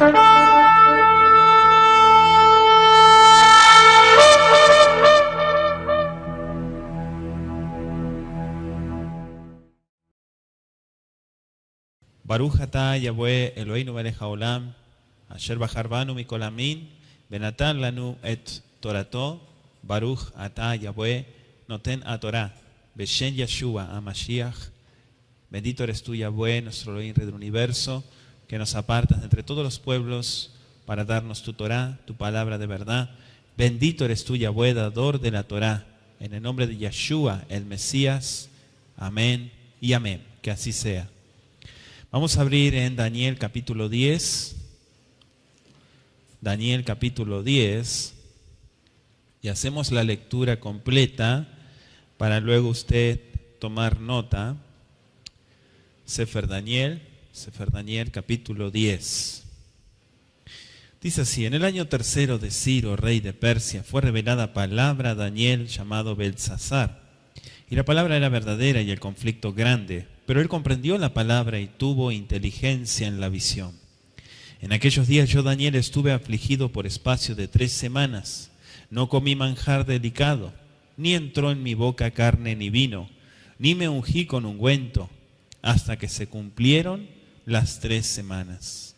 Baruch atah Yahweh Eloheinu melech haolam, asher bahar banu mikol amin, venatan lanu et torato, Baruch atah Yahweh noten a Torah, beshen Yeshua HaMashiach. Bendito eres tú, Yahweh, nuestro Elohim, Rey del universo, que nos apartas de entre todos los pueblos para darnos tu Torah, tu palabra de verdad. Bendito eres tú, Yahweh, dador de la Torah, en el nombre de Yeshua, el Mesías. Amén y amén. Que así sea. Vamos a abrir en Daniel capítulo 10. Daniel capítulo 10. Y hacemos la lectura completa para luego usted tomar nota. Sefer Daniel capítulo 10. Dice así: en el año tercero de Ciro, rey de Persia, fue revelada palabra a Daniel llamado Beltsasar. Y la palabra era verdadera y el conflicto grande, pero él comprendió la palabra y tuvo inteligencia en la visión. En aquellos días yo, Daniel, estuve afligido por espacio de 3 semanas. No comí manjar delicado, ni entró en mi boca carne ni vino, ni me ungí con ungüento, hasta que se cumplieron las 3 semanas.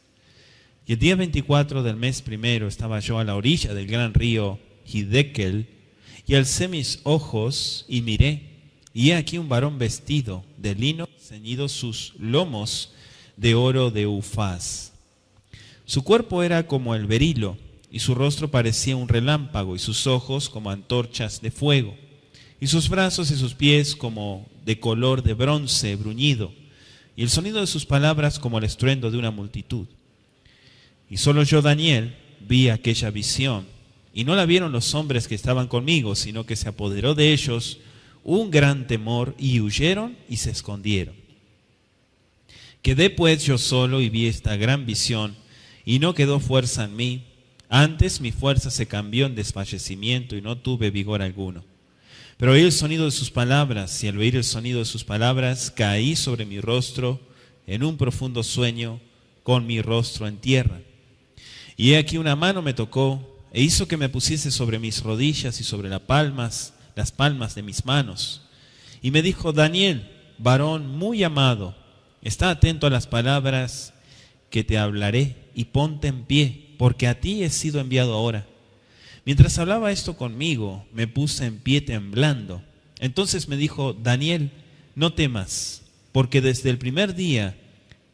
Y el día 24 del mes primero estaba yo a la orilla del gran río Hiddekel, y alcé mis ojos y miré, y he aquí un varón vestido de lino, ceñidos sus lomos de oro de Ufaz. Su cuerpo era como el berilo, y su rostro parecía un relámpago, y sus ojos como antorchas de fuego, y sus brazos y sus pies como de color de bronce bruñido, y el sonido de sus palabras como el estruendo de una multitud. Y solo yo, Daniel, vi aquella visión, y no la vieron los hombres que estaban conmigo, sino que se apoderó de ellos un gran temor, y huyeron y se escondieron. Quedé pues yo solo y vi esta gran visión, y no quedó fuerza en mí. Antes mi fuerza se cambió en desfallecimiento y no tuve vigor alguno. Pero oí el sonido de sus palabras, y al oír el sonido de sus palabras caí sobre mi rostro en un profundo sueño, con mi rostro en tierra. Y he aquí una mano me tocó e hizo que me pusiese sobre mis rodillas y sobre las palmas de mis manos. Y me dijo: Daniel, varón muy amado, está atento a las palabras que te hablaré y ponte en pie, porque a ti he sido enviado ahora. Mientras hablaba esto conmigo, me puse en pie temblando. Entonces me dijo: Daniel, no temas, porque desde el primer día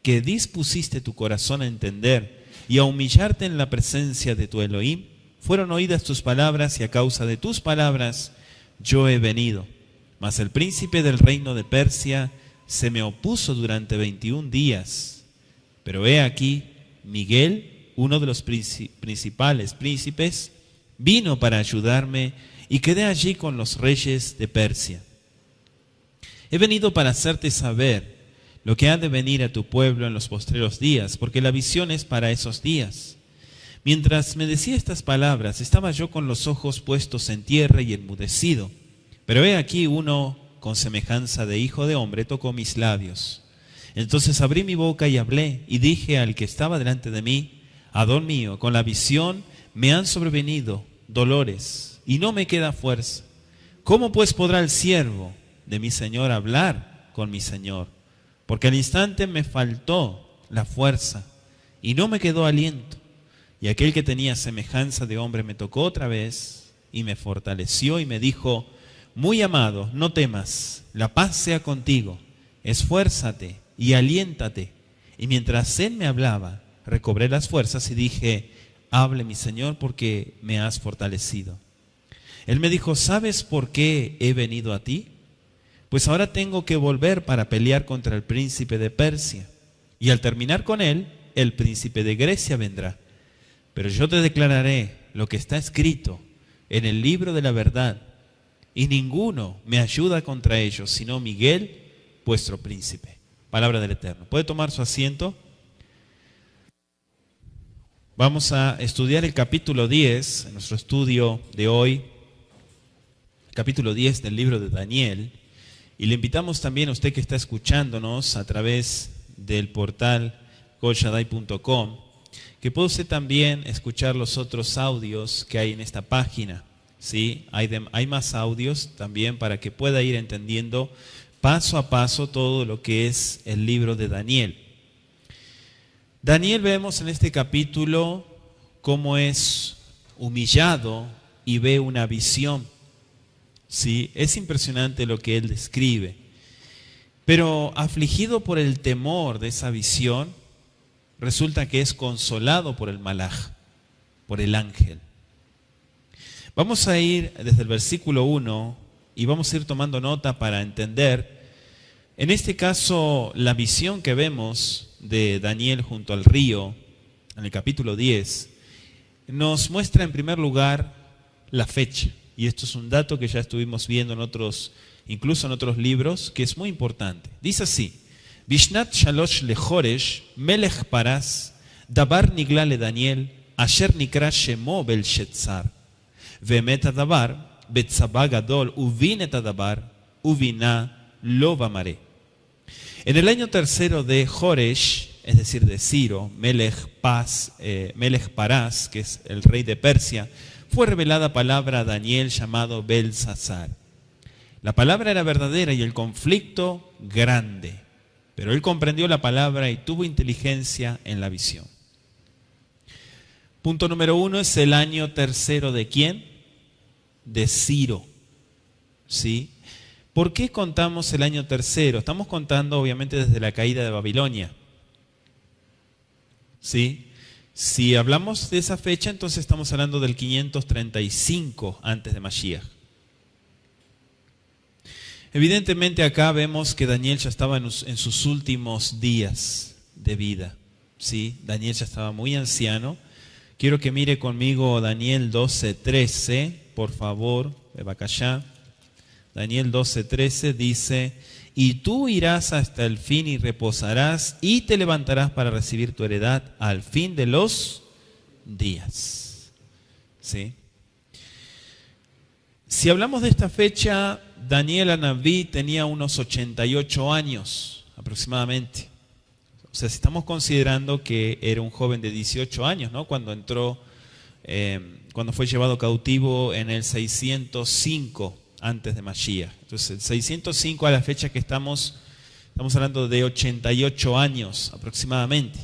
que dispusiste tu corazón a entender y a humillarte en la presencia de tu Elohim, fueron oídas tus palabras, y a causa de tus palabras yo he venido. Mas el príncipe del reino de Persia se me opuso durante 21 días. Pero he aquí, Miguel, uno de los principales príncipes, vino para ayudarme, y quedé allí con los reyes de Persia. He venido para hacerte saber lo que ha de venir a tu pueblo en los postreros días, porque la visión es para esos días. Mientras me decía estas palabras, estaba yo con los ojos puestos en tierra y enmudecido. Pero he aquí uno con semejanza de hijo de hombre tocó mis labios. Entonces abrí mi boca y hablé, y dije al que estaba delante de mí: Adón mío, con la visión me han sobrevenido dolores, y no me queda fuerza. ¿Cómo pues podrá el siervo de mi Señor hablar con mi Señor? Porque al instante me faltó la fuerza, y no me quedó aliento. Y aquel que tenía semejanza de hombre me tocó otra vez, y me fortaleció, y me dijo: Muy amado, no temas, la paz sea contigo, esfuérzate y aliéntate. Y mientras él me hablaba, recobré las fuerzas y dije: Hable, mi Señor, porque me has fortalecido. Él me dijo: ¿Sabes por qué he venido a ti? Pues ahora tengo que volver para pelear contra el príncipe de Persia, y al terminar con él, el príncipe de Grecia vendrá. Pero yo te declararé lo que está escrito en el libro de la verdad, y ninguno me ayuda contra ellos, sino Miguel, vuestro príncipe. Palabra del Eterno. ¿Puede tomar su asiento? Vamos a estudiar el capítulo 10, en nuestro estudio de hoy, el capítulo 10 del libro de Daniel, y le invitamos también a usted que está escuchándonos a través del portal golshaddai.com, que pueda usted también escuchar los otros audios que hay en esta página. ¿Sí? Hay más audios también para que pueda ir entendiendo paso a paso todo lo que es el libro de Daniel. Daniel, vemos en este capítulo cómo es humillado y ve una visión. ¿Sí? Es impresionante lo que él describe. Pero afligido por el temor de esa visión, resulta que es consolado por el malaj, por el ángel. Vamos a ir desde el versículo 1 y vamos a ir tomando nota para entender, en este caso, la visión que vemos de Daniel junto al río, en el capítulo 10, nos muestra en primer lugar la fecha. Y esto es un dato que ya estuvimos viendo incluso en otros libros, que es muy importante. Dice así: Bishnat Shalosh lechoresh, Melech Paras, Dabar Nigla le Daniel, Asher Nikra Shemo Belshazzar. Vemet Adabar, Betzabá Gadol, Uvinet Adabar, Uvina Lovamare. En el año tercero de Joresh, es decir, de Ciro, Melech Parás, que es el rey de Persia, fue revelada palabra a Daniel llamado Belsasar. La palabra era verdadera y el conflicto grande, pero él comprendió la palabra y tuvo inteligencia en la visión. Punto número 1 es el año tercero ¿de quién? De Ciro. ¿Sí? ¿Por qué contamos el año tercero? Estamos contando obviamente desde la caída de Babilonia. ¿Sí? Si hablamos de esa fecha, entonces estamos hablando del 535 antes de Mashiach. Evidentemente acá vemos que Daniel ya estaba en sus últimos días de vida. ¿Sí? Daniel ya estaba muy anciano. Quiero que mire conmigo Daniel 12:13, por favor, Bebakashá. Daniel 12:13 dice: y tú irás hasta el fin y reposarás y te levantarás para recibir tu heredad al fin de los días. ¿Sí? Si hablamos de esta fecha, Daniel Anabí tenía unos 88 años aproximadamente. O sea, si estamos considerando que era un joven de 18 años, ¿no? Cuando fue llevado cautivo en el 605 antes de Mashiach. Entonces, el 605 a la fecha que estamos hablando de 88 años aproximadamente.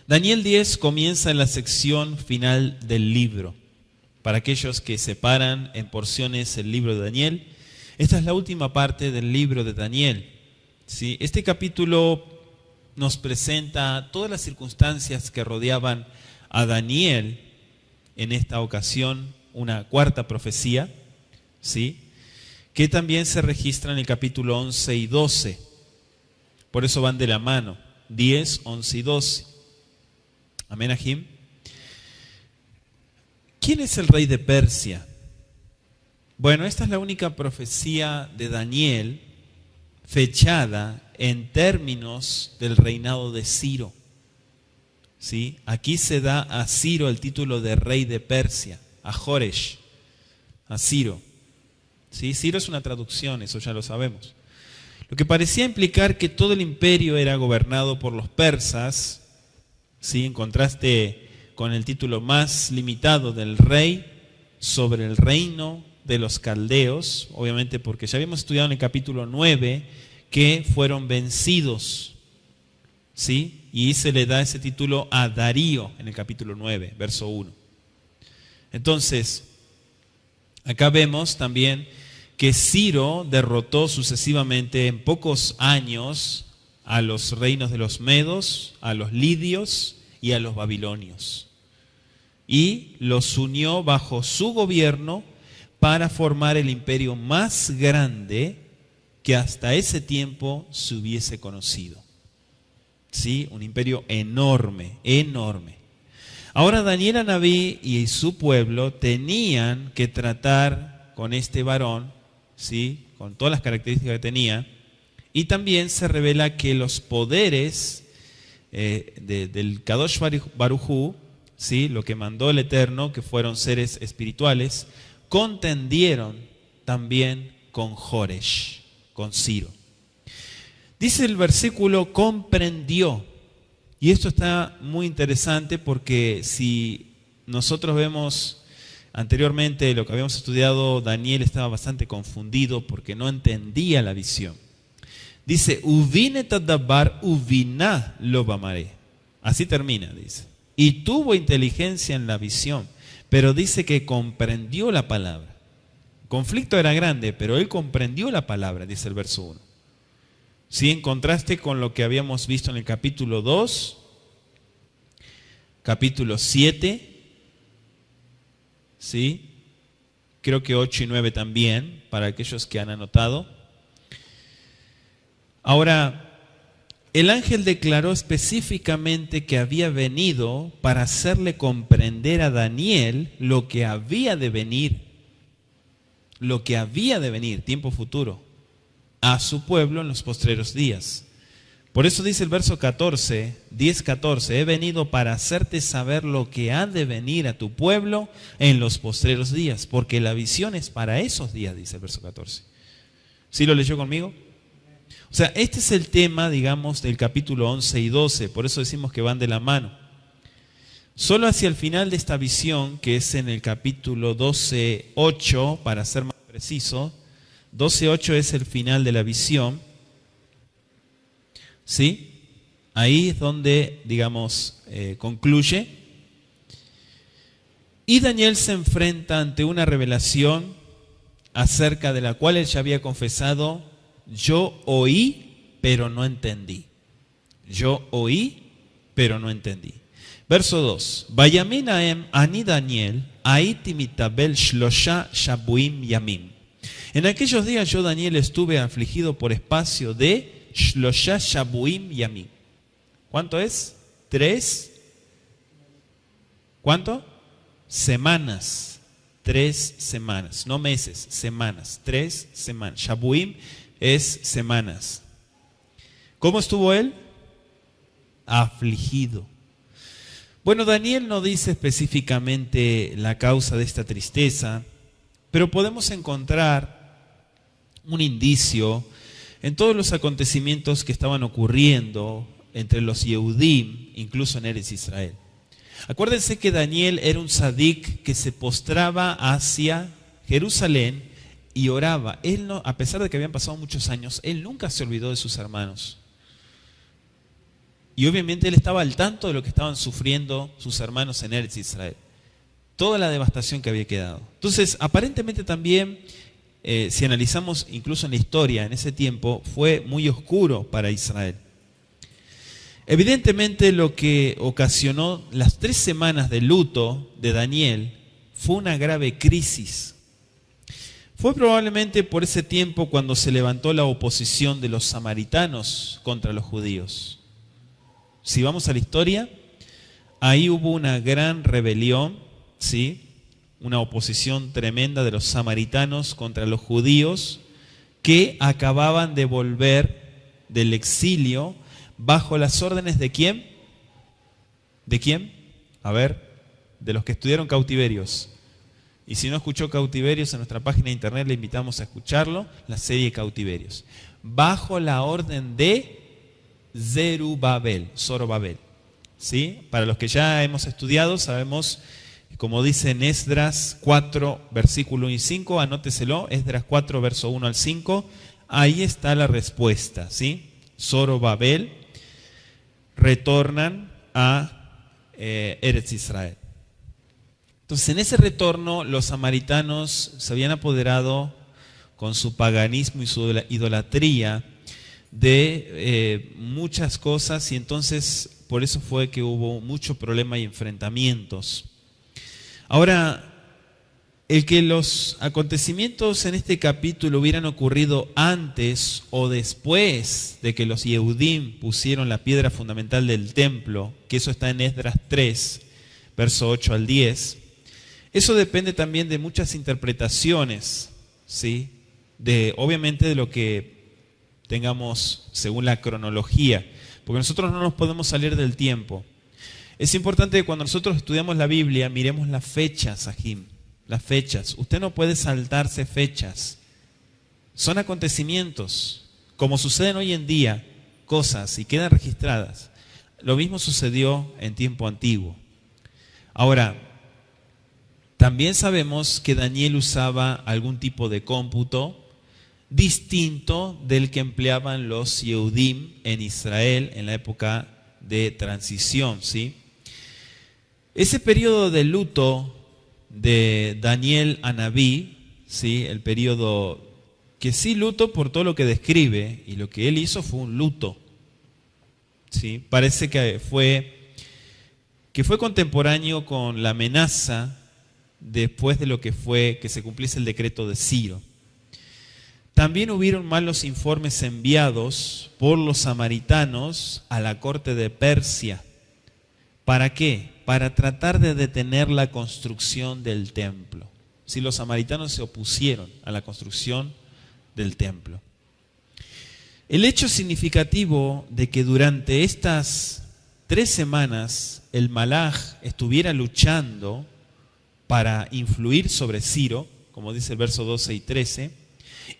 Daniel 10 comienza en la sección final del libro. Para aquellos que separan en porciones el libro de Daniel, esta es la última parte del libro de Daniel. ¿Sí? Este capítulo nos presenta todas las circunstancias que rodeaban a Daniel, en esta ocasión una cuarta profecía, ¿sí? Que también se registra en el capítulo 11 y 12. Por eso van de la mano, 10, 11 y 12. Amén, Ajim. ¿Quién es el rey de Persia? Bueno, esta es la única profecía de Daniel fechada en términos del reinado de Ciro. ¿Sí? Aquí se da a Ciro el título de rey de Persia, a Joresh, a Ciro. ¿Sí? Ciro es una traducción, eso ya lo sabemos. Lo que parecía implicar que todo el imperio era gobernado por los persas, ¿sí? En contraste con el título más limitado del rey sobre el reino de los caldeos, obviamente porque ya habíamos estudiado en el capítulo 9 que fueron vencidos, ¿sí? Y se le da ese título a Darío en el capítulo 9, verso 1. Entonces, acá vemos también que Ciro derrotó sucesivamente en pocos años a los reinos de los medos, a los lidios y a los babilonios. Y los unió bajo su gobierno para formar el imperio más grande que hasta ese tiempo se hubiese conocido. ¿Sí? Un imperio enorme, enorme. Ahora Daniel Anabí y su pueblo tenían que tratar con este varón, ¿sí? Con todas las características que tenía, y también se revela que los poderes del Kadosh Baruj Hu, ¿sí? Lo que mandó el Eterno, que fueron seres espirituales, contendieron también con Joresh, con Ciro. Dice el versículo, comprendió Y esto está muy interesante porque si nosotros vemos anteriormente lo que habíamos estudiado, Daniel estaba bastante confundido porque no entendía la visión. Dice, Uvine tadabar uvina lobamaré. Así termina, dice. Y tuvo inteligencia en la visión, pero dice que comprendió la palabra. El conflicto era grande, pero él comprendió la palabra, dice el verso 1. Sí, en contraste con lo que habíamos visto en el capítulo 2, capítulo 7, ¿sí? Creo que 8 y 9 también, para aquellos que han anotado. Ahora, el ángel declaró específicamente que había venido para hacerle comprender a Daniel lo que había de venir, tiempo futuro, a su pueblo en los postreros días. Por eso dice el verso 14, 10:14, he venido para hacerte saber lo que ha de venir a tu pueblo en los postreros días, porque la visión es para esos días, dice el verso 14. ¿Sí lo leyó conmigo? O sea, este es el tema, digamos, del capítulo 11 y 12, por eso decimos que van de la mano. Solo hacia el final de esta visión, que es en el capítulo 12:8, para ser más preciso, 12:8 es el final de la visión, ¿sí? Ahí es donde, digamos, concluye. Y Daniel se enfrenta ante una revelación acerca de la cual él ya había confesado: yo oí, pero no entendí. Yo oí, pero no entendí. Verso 2. Vayamin aem ani Daniel, aiti mitabel shlosha shabuim yamim. En aquellos días yo, Daniel, estuve afligido por espacio de shlosha shabuim yamim. ¿Cuánto es? 3. ¿Cuánto? Semanas. 3 semanas. No meses, semanas. 3 semanas. Shabuim es semanas. ¿Cómo estuvo él? Afligido. Bueno, Daniel no dice específicamente la causa de esta tristeza, pero podemos encontrar un indicio en todos los acontecimientos que estaban ocurriendo entre los Yehudim, incluso en Eretz Israel. Acuérdense que Daniel era un tzadik que se postraba hacia Jerusalén y oraba. Él no, a pesar de que habían pasado muchos años, él nunca se olvidó de sus hermanos. Y obviamente él estaba al tanto de lo que estaban sufriendo sus hermanos en Eretz Israel. Toda la devastación que había quedado. Entonces, aparentemente también, si analizamos incluso en la historia, en ese tiempo, fue muy oscuro para Israel. Evidentemente lo que ocasionó las 3 semanas de luto de Daniel fue una grave crisis. Fue probablemente por ese tiempo cuando se levantó la oposición de los samaritanos contra los judíos. Si vamos a la historia, ahí hubo una gran rebelión, ¿sí? Una oposición tremenda de los samaritanos contra los judíos que acababan de volver del exilio bajo las órdenes ¿de quién? ¿De quién? A ver, de los que estudiaron Cautiverios. Y si no escuchó Cautiverios, en nuestra página de internet le invitamos a escucharlo, la serie Cautiverios. Bajo la orden de Zerubabel, Zorobabel. ¿Sí? Para los que ya hemos estudiado, sabemos, como dice en Esdras 4, versículo 1 y 5, anóteselo, Esdras 4, verso 1 al 5, ahí está la respuesta, ¿sí? Zorobabel retornan a Eretz Israel. Entonces, en ese retorno, los samaritanos se habían apoderado con su paganismo y su idolatría de muchas cosas, y entonces por eso fue que hubo mucho problema y enfrentamientos. Ahora, el que los acontecimientos en este capítulo hubieran ocurrido antes o después de que los Yehudim pusieron la piedra fundamental del templo, que eso está en Esdras 3, verso 8 al 10, eso depende también de muchas interpretaciones, ¿sí? Obviamente de lo que tengamos según la cronología, porque nosotros no nos podemos salir del tiempo. Es importante que cuando nosotros estudiamos la Biblia miremos las fechas, Sahim, las fechas. Usted no puede saltarse fechas. Son acontecimientos, como suceden hoy en día, cosas y quedan registradas. Lo mismo sucedió en tiempo antiguo. Ahora, también sabemos que Daniel usaba algún tipo de cómputo distinto del que empleaban los Yehudim en Israel en la época de transición, ¿sí? Ese periodo de luto de Daniel Anabí, ¿sí? El periodo que sí luto por todo lo que describe, y lo que él hizo fue un luto, ¿sí? Parece que fue contemporáneo con la amenaza después de lo que fue que se cumpliese el decreto de Ciro. También hubieron malos informes enviados por los samaritanos a la corte de Persia. ¿Para qué? Para tratar de detener la construcción del templo. Si los samaritanos se opusieron a la construcción del templo. El hecho significativo de que durante estas 3 semanas el Malaj estuviera luchando para influir sobre Ciro, como dice el verso 12 y 13,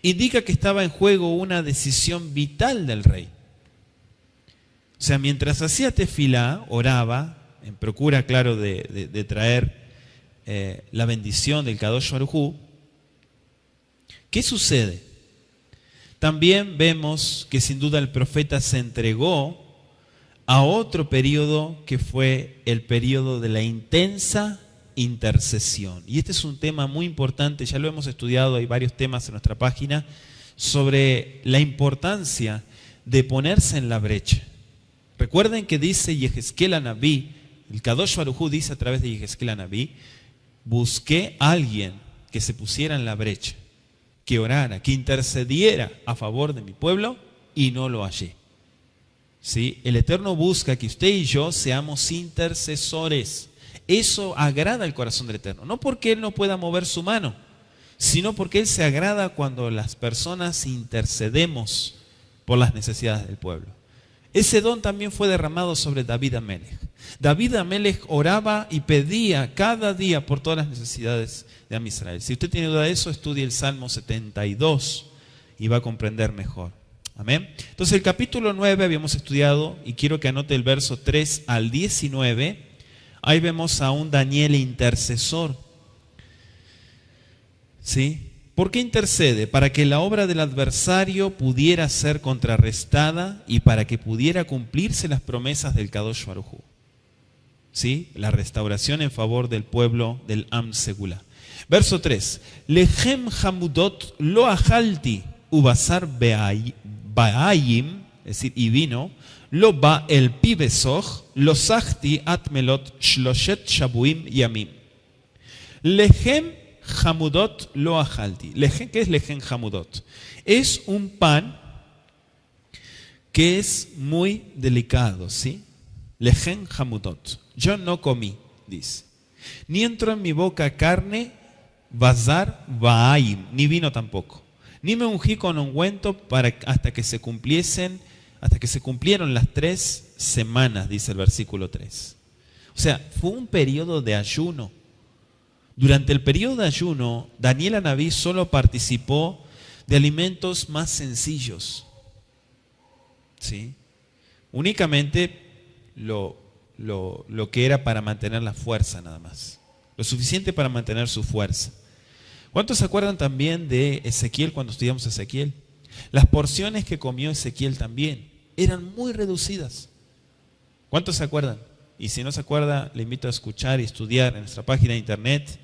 indica que estaba en juego una decisión vital del rey. O sea, mientras hacía tefilá, oraba, en procura, claro, de traer la bendición del Kadosh Baruj Hu, ¿qué sucede? También vemos que sin duda el profeta se entregó a otro periodo que fue el periodo de la intensa intercesión. Y este es un tema muy importante, ya lo hemos estudiado, hay varios temas en nuestra página, sobre la importancia de ponerse en la brecha. Recuerden que dice Yehezkel Anabí, el Kadosh Baruj Hu dice a través de Yehezkel Anabí, busqué a alguien que se pusiera en la brecha, que orara, que intercediera a favor de mi pueblo, y no lo hallé. ¿Sí? El Eterno busca que usted y yo seamos intercesores. Eso agrada al corazón del Eterno. No porque Él no pueda mover su mano, sino porque Él se agrada cuando las personas intercedemos por las necesidades del pueblo. Ese don también fue derramado sobre David Amelech. David Amelech oraba y pedía cada día por todas las necesidades de Am Israel. Si usted tiene duda de eso, estudie el Salmo 72 y va a comprender mejor. Amén. Entonces el capítulo 9 habíamos estudiado, y quiero que anote el verso 3 al 19. Ahí vemos a un Daniel intercesor. ¿Sí? ¿Por qué intercede? Para que la obra del adversario pudiera ser contrarrestada y para que pudiera cumplirse las promesas del Kadosh Baruj Hu. ¿Sí? La restauración en favor del pueblo del Am Segula. Verso 3. Lehem hamudot lo ajalti ubasar baayim, es decir, y vino, lo ba el pibesoj, lo sachti atmelot shloshet shabuim yamim. Lehem hamudot lo ajalti. ¿Qué es lehem hamudot? Es un pan que es muy delicado, ¿sí? Lehem hamudot. Yo no comí, dice. Ni entró en mi boca carne, bazar baayim, ni vino tampoco. Ni me ungí con ungüento hasta que se cumplieron las 3 semanas, dice el versículo 3. O sea, fue un periodo de ayuno. Durante el periodo de ayuno, Daniel Anabí solo participó de alimentos más sencillos. ¿Sí? Únicamente lo que era para mantener la fuerza nada más. Lo suficiente para mantener su fuerza. ¿Cuántos se acuerdan también de Ezequiel cuando estudiamos Ezequiel? Las porciones que comió Ezequiel también eran muy reducidas. ¿Cuántos se acuerdan? Y si no se acuerda, le invito a escuchar y estudiar en nuestra página de internet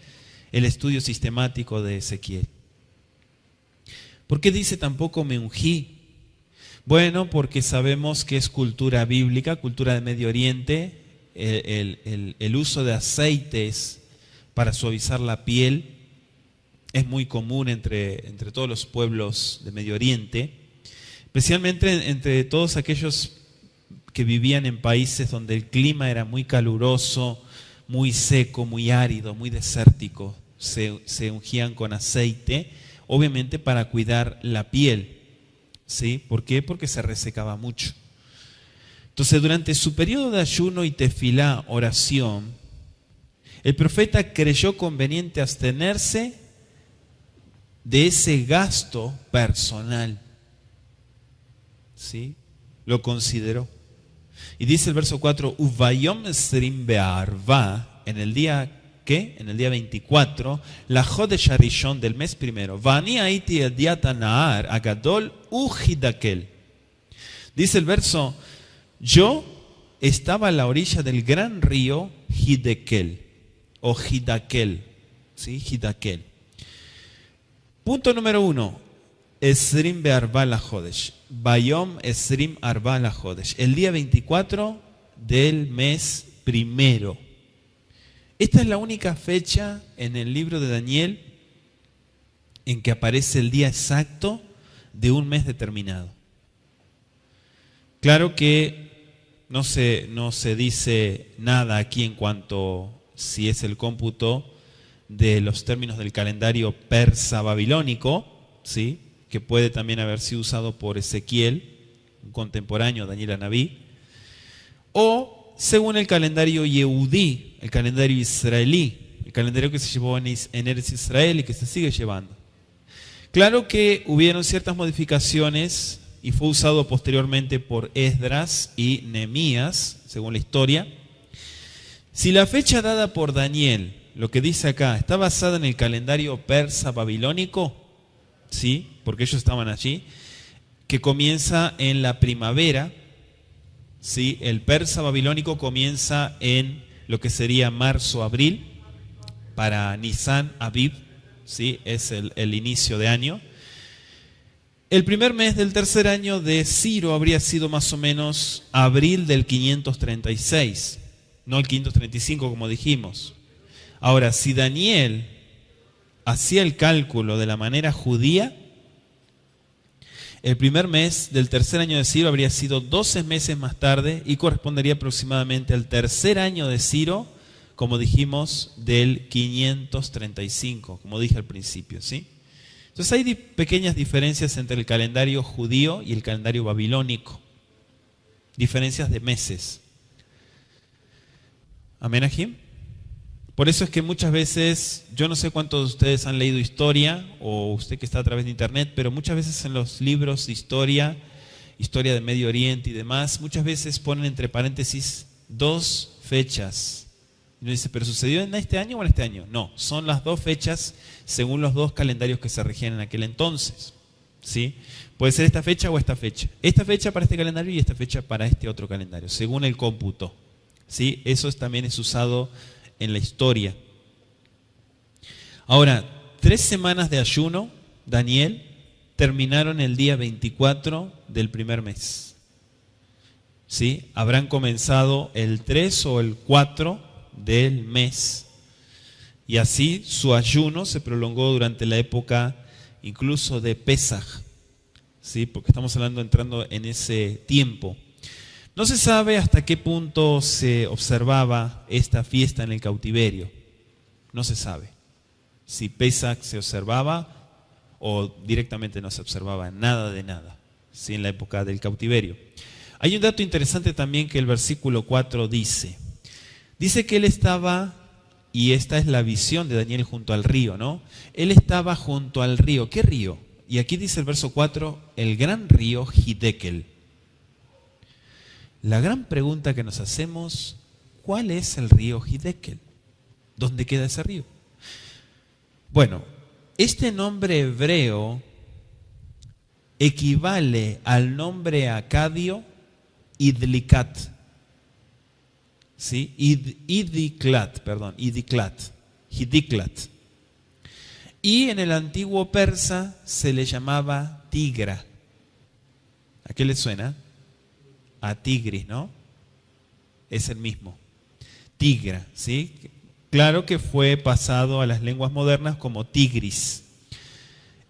el estudio sistemático de Ezequiel. ¿Por qué dice tampoco me ungí? Bueno, porque sabemos que es cultura bíblica, cultura de Medio Oriente, el uso de aceites para suavizar la piel es muy común entre todos los pueblos de Medio Oriente, especialmente entre todos aquellos que vivían en países donde el clima era muy caluroso, muy seco, muy árido, muy desértico. Se ungían con aceite, obviamente para cuidar la piel. ¿Sí? ¿Por qué? Porque se resecaba mucho. Entonces, durante su periodo de ayuno y tefilá, oración, el profeta creyó conveniente abstenerse de ese gasto personal. ¿Sí? Lo consideró. Y dice el verso 4, Uvayom esrim be'arva, en el día, ¿qué? En el día 24, la Jodesh Harishon del mes primero, Vani aiti el día Tanahar, agadol ujidakel. Dice el verso, yo estaba a la orilla del gran río Hidekel, o Hidakel, ¿sí? Hidakel. Punto número 1, Esrim be'arba la Jodesh, Bayom esrim arba la Jodesh, el día 24 del mes primero. Esta es la única fecha en el libro de Daniel en que aparece el día exacto de un mes determinado. Claro que no se dice nada aquí en cuanto si es el cómputo de los términos del calendario persa babilónico, ¿sí? Que puede también haber sido usado por Ezequiel, un contemporáneo, Daniel Anabí, o según el calendario Yehudí, el calendario israelí, el calendario que se llevó en Eretz Israel y que se sigue llevando. Claro que hubieron ciertas modificaciones y fue usado posteriormente por Esdras y Nehemías, según la historia. Si la fecha dada por Daniel, lo que dice acá, está basada en el calendario persa babilónico, sí, porque ellos estaban allí, que comienza en la primavera, sí, el persa babilónico comienza en lo que sería marzo-abril, para Nisan, Aviv, sí, es el inicio de año. El primer mes del tercer año de Ciro habría sido más o menos abril del 536, no el 535 como dijimos. Ahora, si Daniel hacía el cálculo de la manera judía, el primer mes del tercer año de Ciro habría sido 12 meses más tarde y correspondería aproximadamente al tercer año de Ciro, como dijimos, del 535, como dije al principio, ¿sí? Entonces hay pequeñas diferencias entre el calendario judío y el calendario babilónico. Diferencias de meses. ¿Amén, Ajim? Por eso es que muchas veces, yo no sé cuántos de ustedes han leído historia, o usted que está a través de internet, pero muchas veces en los libros de historia de Medio Oriente y demás, muchas veces ponen entre paréntesis 2 fechas. Y uno dice, ¿pero sucedió en este año o en este año? No, son las 2 fechas según los 2 calendarios que se regían en aquel entonces, ¿sí? Puede ser esta fecha o esta fecha. Esta fecha para este calendario y esta fecha para este otro calendario, según el cómputo, ¿sí? Eso también es usado en la historia. Ahora, 3 semanas de ayuno, Daniel, terminaron el día 24 del primer mes, ¿sí? Habrán comenzado el 3 o el 4 del mes. Y así su ayuno se prolongó durante la época incluso de Pesaj, ¿sí? Porque estamos entrando en ese tiempo. No se sabe hasta qué punto se observaba esta fiesta en el cautiverio. No se sabe si Pesaj se observaba o directamente no se observaba nada de nada, ¿sí? En la época del cautiverio. Hay un dato interesante también que el versículo 4 dice que él estaba, y esta es la visión de Daniel junto al río, ¿no? Él estaba junto al río. ¿Qué río? Y aquí dice el verso 4, el gran río Hidekel. La gran pregunta que nos hacemos, ¿cuál es el río Hidekel? ¿Dónde queda ese río? Bueno, este nombre hebreo equivale al nombre acadio Idlikat. ¿Sí? Idiklat. Y en el antiguo persa se le llamaba Tigra. ¿A qué le suena? A Tigris, ¿no? Es el mismo. Tigra, ¿sí? Claro que fue pasado a las lenguas modernas como Tigris.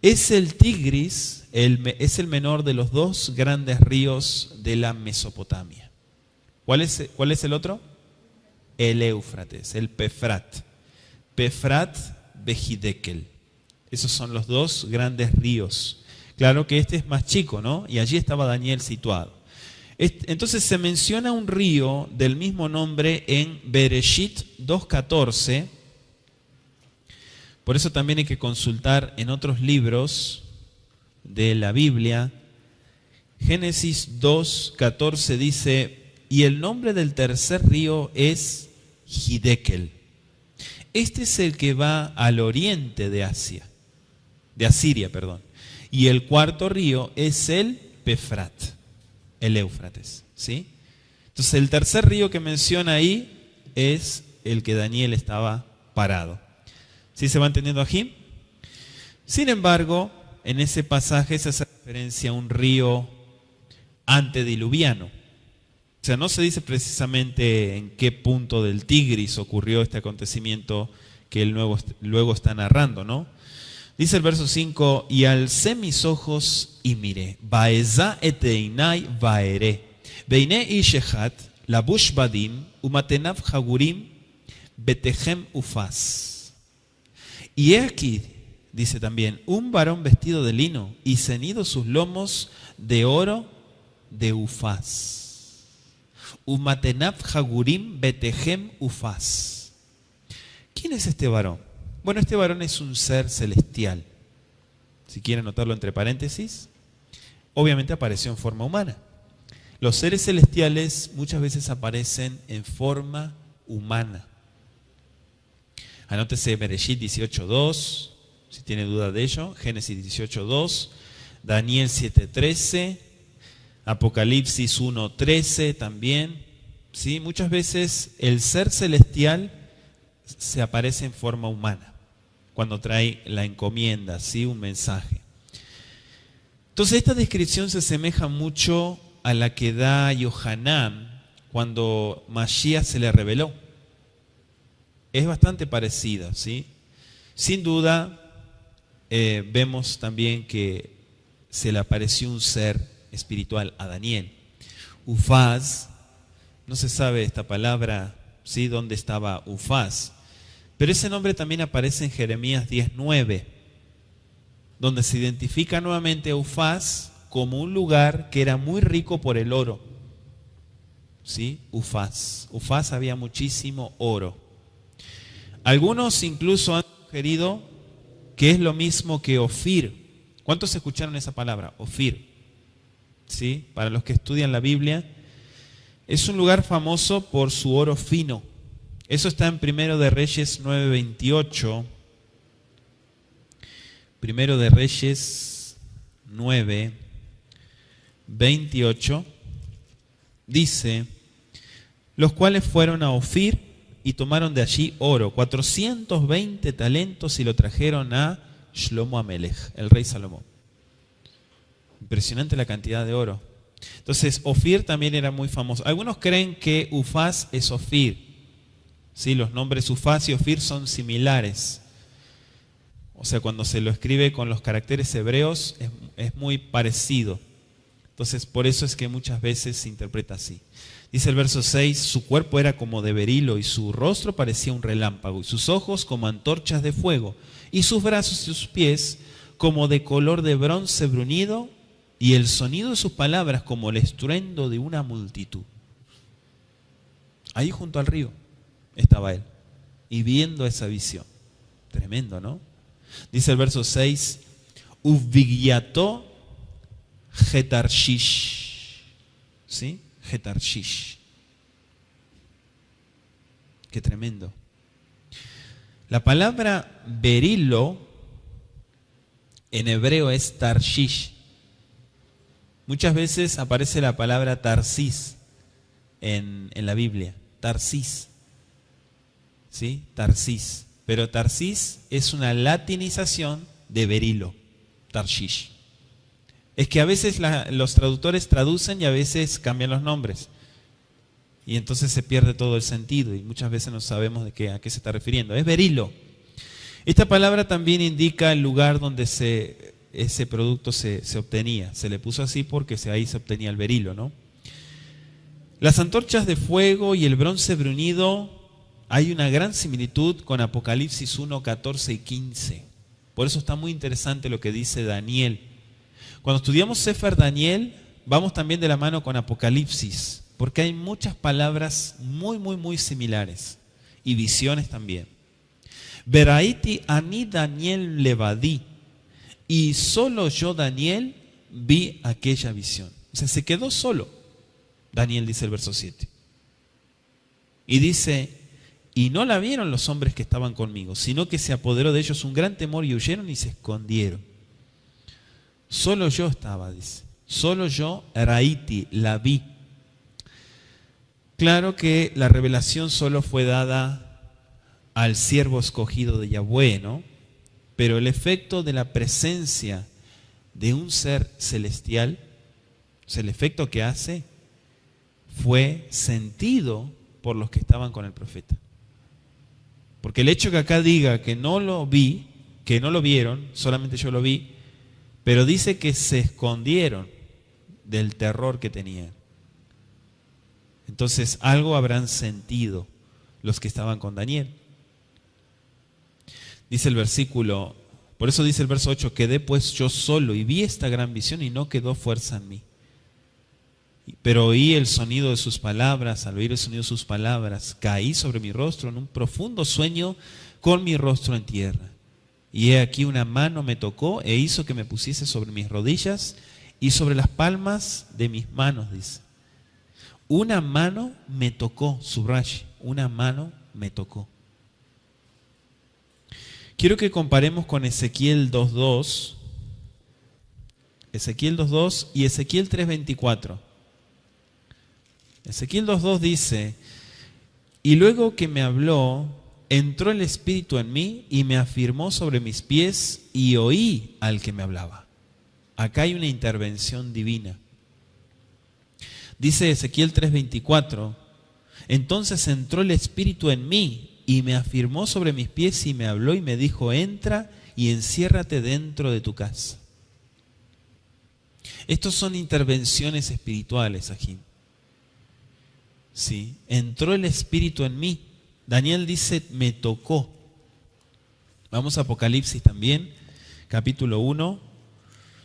Es el Tigris, es el menor de los 2 grandes ríos de la Mesopotamia. ¿Cuál es el otro? El Éufrates, el Pefrat. Pefrat Behidekel. Esos son los 2 grandes ríos. Claro que este es más chico, ¿no? Y allí estaba Daniel situado. Entonces se menciona un río del mismo nombre en Bereshit 2.14. Por eso también hay que consultar en otros libros de la Biblia. Génesis 2.14 dice, y el nombre del tercer río es Hidekel. Este es el que va al oriente de Asiria, y el cuarto río es el Pefrat, el Éufrates, ¿sí? Entonces el tercer río que menciona ahí es el que Daniel estaba parado. ¿Sí se va entendiendo aquí? Sin embargo, en ese pasaje se hace referencia a un río antediluviano. O sea, no se dice precisamente en qué punto del Tigris ocurrió este acontecimiento que él luego está narrando, ¿no? Dice el verso 5, y alcé mis ojos y miré, Baezá et einai vaeré, Beine ishehat, labush badim, umatenav hagurim, betehem ufaz. Y he aquí, dice también, un varón vestido de lino y ceñidos sus lomos de oro de Ufaz. Umatenav hagurim betehem Ufaz. ¿Quién es este varón? Bueno, este varón es un ser celestial. Si quieren anotarlo entre paréntesis, obviamente apareció en forma humana. Los seres celestiales muchas veces aparecen en forma humana. Anótese Bereshit 18.2, si tiene duda de ello, Génesis 18.2, Daniel 7.13, Apocalipsis 1.13 también. ¿Sí? Muchas veces el ser celestial se aparece en forma humana, cuando trae la encomienda, ¿sí? Un mensaje. Entonces esta descripción se asemeja mucho a la que da Yohanan cuando Mashiach se le reveló. Es bastante parecida, ¿sí? Sin duda, vemos también que se le apareció un ser espiritual a Daniel. Ufaz, no se sabe esta palabra, ¿sí? ¿Dónde estaba Ufaz? Pero ese nombre también aparece en Jeremías 10.9, donde se identifica nuevamente a Ufaz como un lugar que era muy rico por el oro. ¿Sí? Ufaz. Ufaz había muchísimo oro. Algunos incluso han sugerido que es lo mismo que Ofir. ¿Cuántos escucharon esa palabra? Ofir. ¿Sí? Para los que estudian la Biblia, es un lugar famoso por su oro fino. Eso está en Primero de Reyes 9.28. Primero de Reyes 9.28 dice, los cuales fueron a Ofir y tomaron de allí oro, 420 talentos, y lo trajeron a Shlomo Amelech, el rey Salomón. Impresionante la cantidad de oro. Entonces, Ofir también era muy famoso. Algunos creen que Ufaz es Ofir. Sí, los nombres Ufaz y Ofir son similares. O sea, cuando se lo escribe con los caracteres hebreos es muy parecido. Entonces, por eso es que muchas veces se interpreta así. Dice el verso 6, su cuerpo era como de berilo y su rostro parecía un relámpago y sus ojos como antorchas de fuego y sus brazos y sus pies como de color de bronce bruñido y el sonido de sus palabras como el estruendo de una multitud. Ahí junto al río estaba él y viendo esa visión. Tremendo, ¿no? Dice el verso 6, Uvigyato Getarshish. ¿Sí? Getarshish. Qué tremendo. La palabra berilo en hebreo es Tarshish. Muchas veces aparece la palabra Tarsis en la Biblia. Tarsis. ¿Sí? Tarsis. Pero Tarsis es una latinización de berilo. Tarshish. Es que a veces los traductores traducen y a veces cambian los nombres. Y entonces se pierde todo el sentido y muchas veces no sabemos a qué se está refiriendo. Es berilo. Esta palabra también indica el lugar donde ese producto se obtenía. Se le puso así porque ahí se obtenía el berilo, ¿no? Las antorchas de fuego y el bronce bruñido, hay una gran similitud con Apocalipsis 1, 14 y 15. Por eso está muy interesante lo que dice Daniel. Cuando estudiamos Sefer Daniel, vamos también de la mano con Apocalipsis, porque hay muchas palabras muy, muy, muy similares y visiones también. Veraiti ani Daniel levadí, y solo yo, Daniel, vi aquella visión. O sea, se quedó solo. Daniel dice el verso 7. Y dice, y no la vieron los hombres que estaban conmigo, sino que se apoderó de ellos un gran temor y huyeron y se escondieron. Solo yo estaba, dice. Solo yo, Raiti, la vi. Claro que la revelación solo fue dada al siervo escogido de Yahweh, ¿no? Pero el efecto de la presencia de un ser celestial, o sea, el efecto que hace, fue sentido por los que estaban con el profeta. Porque el hecho que acá diga que no lo vi, que no lo vieron, solamente yo lo vi, pero dice que se escondieron del terror que tenían. Entonces algo habrán sentido los que estaban con Daniel. Dice el versículo, por eso dice el verso 8, quedé pues yo solo y vi esta gran visión y no quedó fuerza en mí. Pero oí el sonido de sus palabras, al oír el sonido de sus palabras, caí sobre mi rostro en un profundo sueño con mi rostro en tierra. Y he aquí una mano me tocó e hizo que me pusiese sobre mis rodillas y sobre las palmas de mis manos, dice. Una mano me tocó, subraye, una mano me tocó. Quiero que comparemos con Ezequiel 2.2, Ezequiel 2.2 y Ezequiel 3.24. Ezequiel 2.2 dice, y luego que me habló, entró el Espíritu en mí y me afirmó sobre mis pies y oí al que me hablaba. Acá hay una intervención divina. Dice Ezequiel 3.24, entonces entró el Espíritu en mí y me afirmó sobre mis pies y me habló y me dijo, entra y enciérrate dentro de tu casa. Estos son intervenciones espirituales aquí. Sí, entró el Espíritu en mí. Daniel dice, me tocó. Vamos a Apocalipsis también, capítulo 1.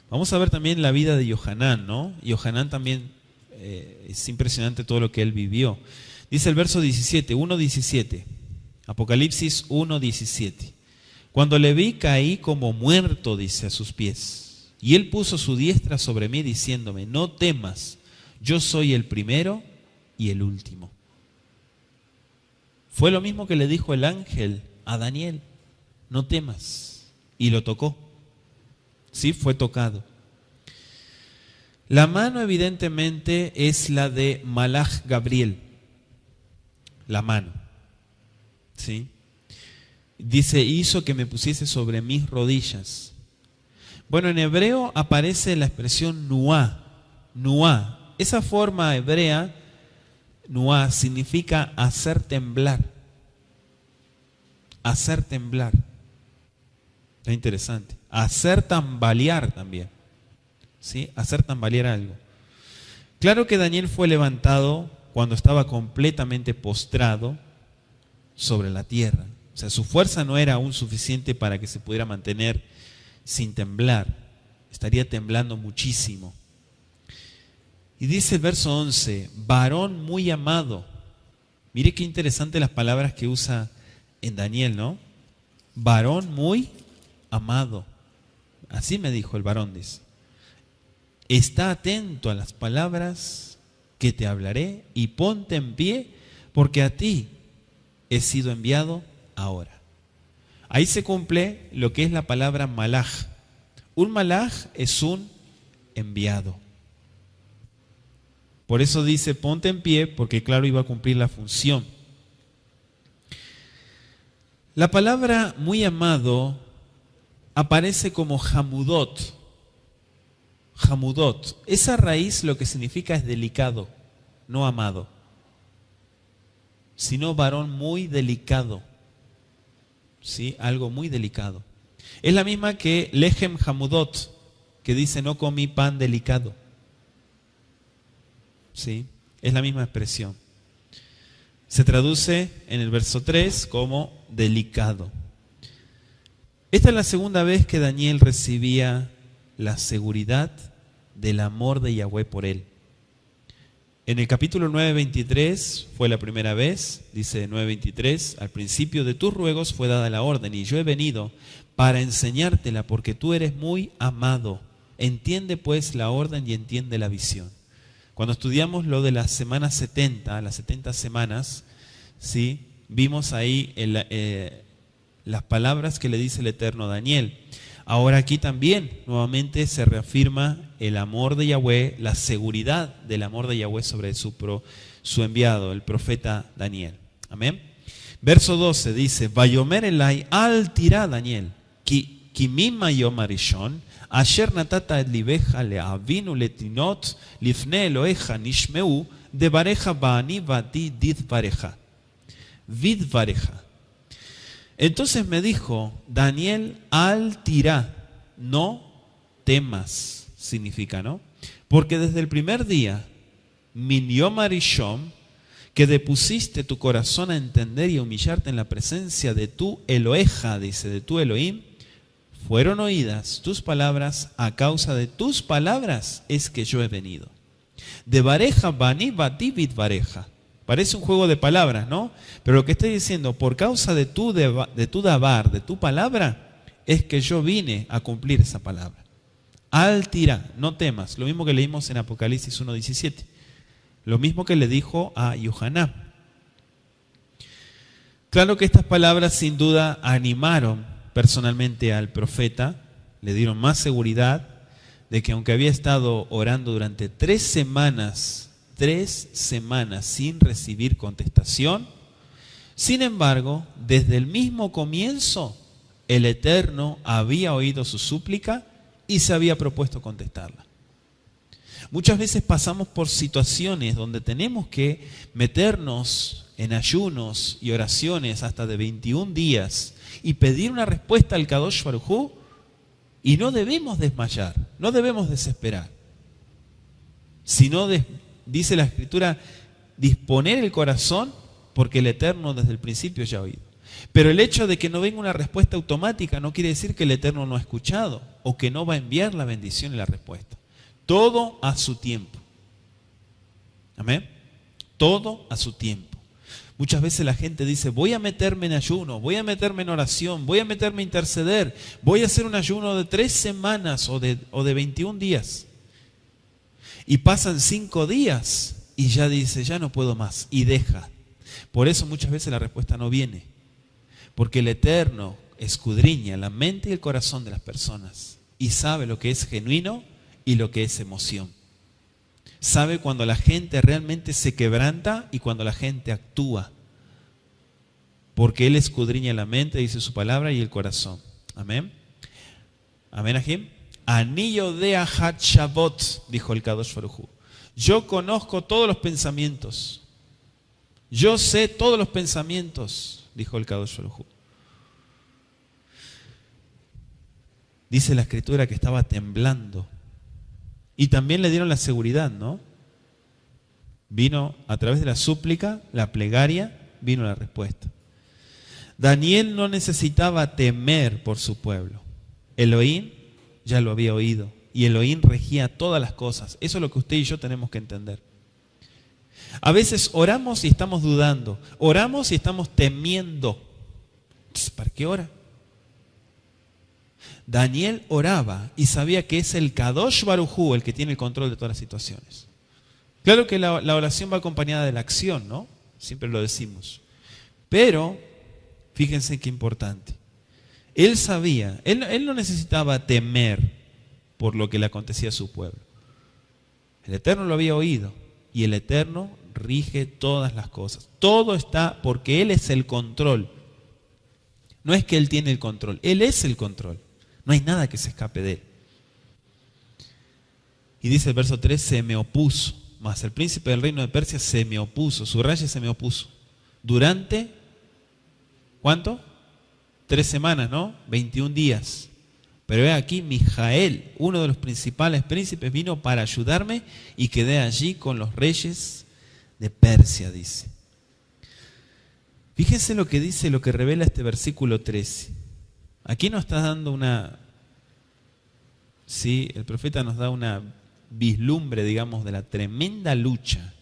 Vamos a ver también la vida de Yohanan, ¿no? Yohanan también es impresionante todo lo que él vivió. Dice el verso 17, 1:17. Apocalipsis 1:17. Cuando le vi caí como muerto, dice, a sus pies. Y él puso su diestra sobre mí diciéndome, no temas, yo soy el primero y el último. Fue lo mismo que le dijo el ángel a Daniel, no temas. Y lo tocó. Sí, fue tocado. La mano evidentemente es la de Malach Gabriel. La mano. ¿Sí? Dice, hizo que me pusiese sobre mis rodillas. Bueno, en hebreo aparece la expresión nuá. Nuá. Esa forma hebrea, nuá, significa hacer temblar. Hacer temblar. Está interesante. Hacer tambalear también. ¿Sí? Hacer tambalear algo. Claro que Daniel fue levantado cuando estaba completamente postrado sobre la tierra. O sea, su fuerza no era aún suficiente para que se pudiera mantener sin temblar. Estaría temblando muchísimo. Y dice el verso 11, varón muy amado. Mire qué interesante las palabras que usa en Daniel, ¿no? Varón muy amado. Así me dijo el varón, dice. Está atento a las palabras que te hablaré y ponte en pie, porque a ti he sido enviado ahora. Ahí se cumple lo que es la palabra malaj. Un malaj es un enviado. Por eso dice ponte en pie, porque claro, iba a cumplir la función. La palabra muy amado aparece como hamudot. Hamudot. Esa raíz lo que significa es delicado, no amado, sino varón muy delicado. ¿Sí? Algo muy delicado. Es la misma que Lechem Hamudot, que dice no comí pan delicado. ¿Sí? Es la misma expresión. Se traduce en el verso 3 como delicado. Esta es la segunda vez que Daniel recibía la seguridad del amor de Yahweh por él. En el capítulo 9:23 fue la primera vez, dice 9:23, al principio de tus ruegos fue dada la orden y yo he venido para enseñártela porque tú eres muy amado. Entiende pues la orden y entiende la visión. Cuando estudiamos lo de las semanas 70, las 70 semanas, ¿sí? Vimos ahí las palabras que le dice el Eterno a Daniel. Ahora aquí también nuevamente se reafirma el amor de Yahweh, la seguridad del amor de Yahweh sobre su enviado, el profeta Daniel. Amén. Verso 12 dice: Vayomer elai al tirá Daniel, ki mima yom arishon, asher natata et libeja leavinu letinot lifne Eloheja nishmeu devareja ba'ani vati didvareja. Vidvareja. Entonces me dijo Daniel al tirá, no temas, significa, ¿no? Porque desde el primer día, min yom arishon, que depusiste tu corazón a entender y a humillarte en la presencia de tu Eloheja, dice, de tu Elohim, fueron oídas tus palabras, a causa de tus palabras es que yo he venido. De vareja bani bati vidvareja. Parece un juego de palabras, ¿no? Pero lo que estoy diciendo, por causa de tu dabar, de tu palabra, es que yo vine a cumplir esa palabra. Al tirá, no temas. Lo mismo que leímos en Apocalipsis 1:17. Lo mismo que le dijo a Yohaná. Claro que estas palabras sin duda animaron personalmente al profeta, le dieron más seguridad de que aunque había estado orando durante 3 semanas sin recibir contestación, sin embargo, desde el mismo comienzo, el Eterno había oído su súplica y se había propuesto contestarla. Muchas veces pasamos por situaciones donde tenemos que meternos en ayunos y oraciones hasta de 21 días y pedir una respuesta al Kadosh Baruj Hu, y no debemos desmayar, no debemos desesperar, sino dice la Escritura, disponer el corazón, porque el Eterno desde el principio ya ha oído. Pero el hecho de que no venga una respuesta automática no quiere decir que el Eterno no ha escuchado o que no va a enviar la bendición y la respuesta. Todo a su tiempo. Amén. Todo a su tiempo. Muchas veces la gente dice: voy a meterme en ayuno, voy a meterme en oración, voy a meterme a interceder, voy a hacer un ayuno de 3 semanas o de 21 días. Y pasan 5 días y ya dice: ya no puedo más, y deja. Por eso muchas veces la respuesta no viene, porque el Eterno escudriña la mente y el corazón de las personas y sabe lo que es genuino y lo que es emoción. Sabe cuando la gente realmente se quebranta y cuando la gente actúa, porque Él escudriña la mente, dice su palabra, y el corazón. Amén. Amén, Ajim. Anillo de Ahat Shabot, dijo el Kadosh Baruj Hu. Yo conozco todos los pensamientos. Yo sé todos los pensamientos, dijo el Kadosh Baruj Hu. Dice la Escritura que estaba temblando. Y también le dieron la seguridad, ¿no? Vino a través de la súplica, la plegaria, vino la respuesta. Daniel no necesitaba temer por su pueblo. Elohim ya lo había oído y Elohim regía todas las cosas. Eso es lo que usted y yo tenemos que entender. A veces oramos y estamos dudando, oramos y estamos temiendo. Entonces, ¿para qué ora? Daniel oraba y sabía que es el Kadosh Baruj Hu el que tiene el control de todas las situaciones. Claro que la oración va acompañada de la acción, ¿no? Siempre lo decimos. Pero, fíjense qué importante. Él sabía, él no necesitaba temer por lo que le acontecía a su pueblo. El Eterno lo había oído y el Eterno rige todas las cosas. Todo está porque Él es el control. No es que Él tiene el control, Él es el control. No hay nada que se escape de Él. Y dice el verso 3, se me opuso. Mas el príncipe del reino de Persia se me opuso. Subraya, se me opuso. Durante, ¿cuánto? 3 semanas, ¿no? 21 días. Pero ve aquí, Mijael, uno de los principales príncipes, vino para ayudarme y quedé allí con los reyes de Persia, dice. Fíjense lo que dice, lo que revela este versículo 13. Aquí nos está dando el profeta nos da una vislumbre, digamos, de la tremenda lucha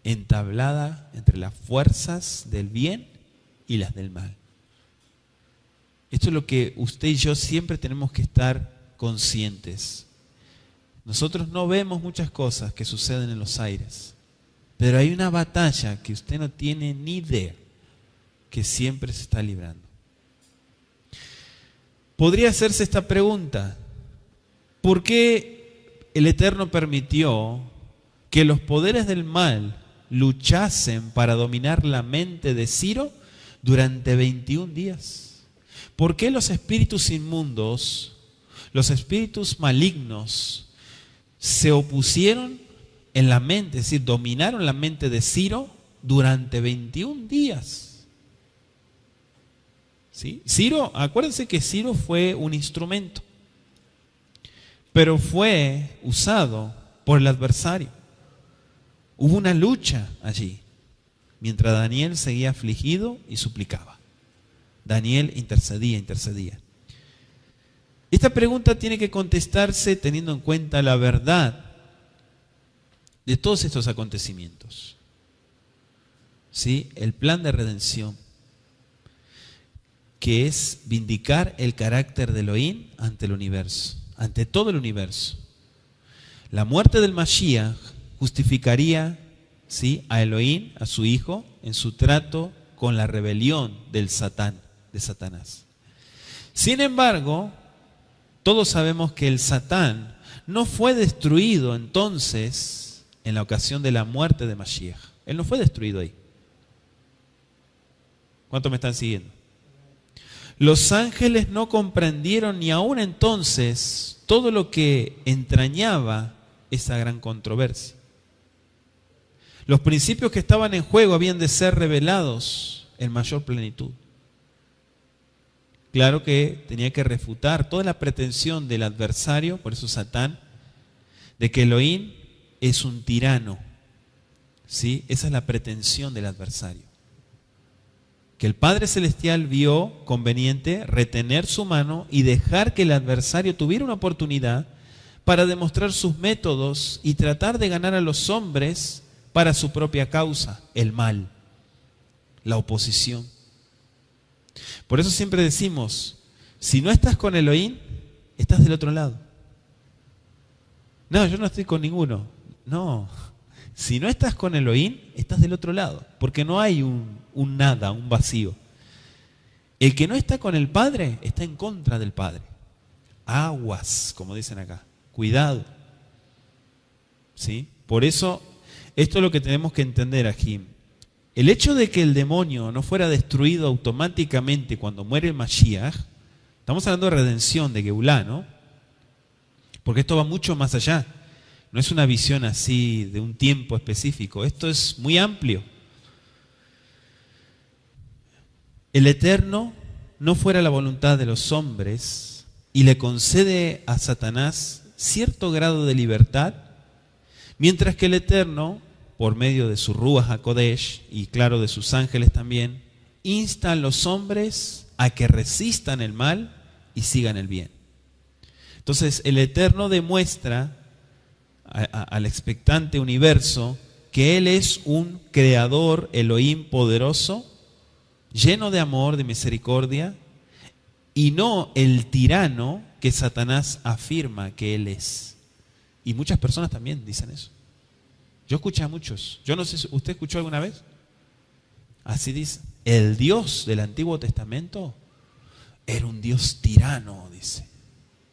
entablada entre las fuerzas del bien y las del mal. Esto es lo que usted y yo siempre tenemos que estar conscientes. Nosotros no vemos muchas cosas que suceden en los aires, pero hay una batalla que usted no tiene ni idea, que siempre se está librando. Podría hacerse esta pregunta: ¿por qué el Eterno permitió que los poderes del mal luchasen para dominar la mente de Ciro durante 21 días? ¿Por qué los espíritus inmundos, los espíritus malignos, se opusieron en la mente, es decir, dominaron la mente de Ciro durante 21 días? ¿Sí? Ciro, acuérdense que Ciro fue un instrumento, pero fue usado por el adversario. Hubo una lucha allí, mientras Daniel seguía afligido y suplicaba. Daniel intercedía. Esta pregunta tiene que contestarse teniendo en cuenta la verdad de todos estos acontecimientos. ¿Sí? El plan de redención, que es vindicar el carácter de Elohim ante el universo, ante todo el universo. La muerte del Mashiach justificaría, ¿sí?, a Elohim, a su hijo, en su trato con la rebelión del de Satanás. Sin embargo, todos sabemos que el Satán no fue destruido entonces en la ocasión de la muerte de Mashiach. Él no fue destruido ahí. ¿Cuántos me están siguiendo? Los ángeles no comprendieron ni aún entonces todo lo que entrañaba esa gran controversia. Los principios que estaban en juego habían de ser revelados en mayor plenitud. Claro que tenía que refutar toda la pretensión del adversario, por eso Satán, de que Elohim es un tirano. ¿Sí? Esa es la pretensión del adversario. Que el Padre Celestial vio conveniente retener su mano y dejar que el adversario tuviera una oportunidad para demostrar sus métodos y tratar de ganar a los hombres para su propia causa, el mal, la oposición. Por eso siempre decimos, si no estás con Elohim, estás del otro lado. No, yo no estoy con ninguno. No, si no estás con Elohim, estás del otro lado, porque no hay un nada, un vacío. El que no está con el Padre, está en contra del Padre. Aguas, como dicen acá. Cuidado. ¿Sí? Por eso, esto es lo que tenemos que entender aquí. El hecho de que el demonio no fuera destruido automáticamente cuando muere el Mashiach, estamos hablando de redención, de Geulá, ¿no? Porque esto va mucho más allá. No es una visión así de un tiempo específico. Esto es muy amplio. El Eterno no fuera la voluntad de los hombres y le concede a Satanás cierto grado de libertad, mientras que el Eterno, por medio de su Ruach HaKodesh y claro de sus ángeles también, insta a los hombres a que resistan el mal y sigan el bien. Entonces el Eterno demuestra al expectante universo que Él es un creador Elohim poderoso, lleno de amor, de misericordia, y no el tirano que Satanás afirma que Él es. Y muchas personas también dicen eso. Yo escuché a muchos. Yo no sé si usted escuchó alguna vez. Así dice. El Dios del Antiguo Testamento era un Dios tirano, dice.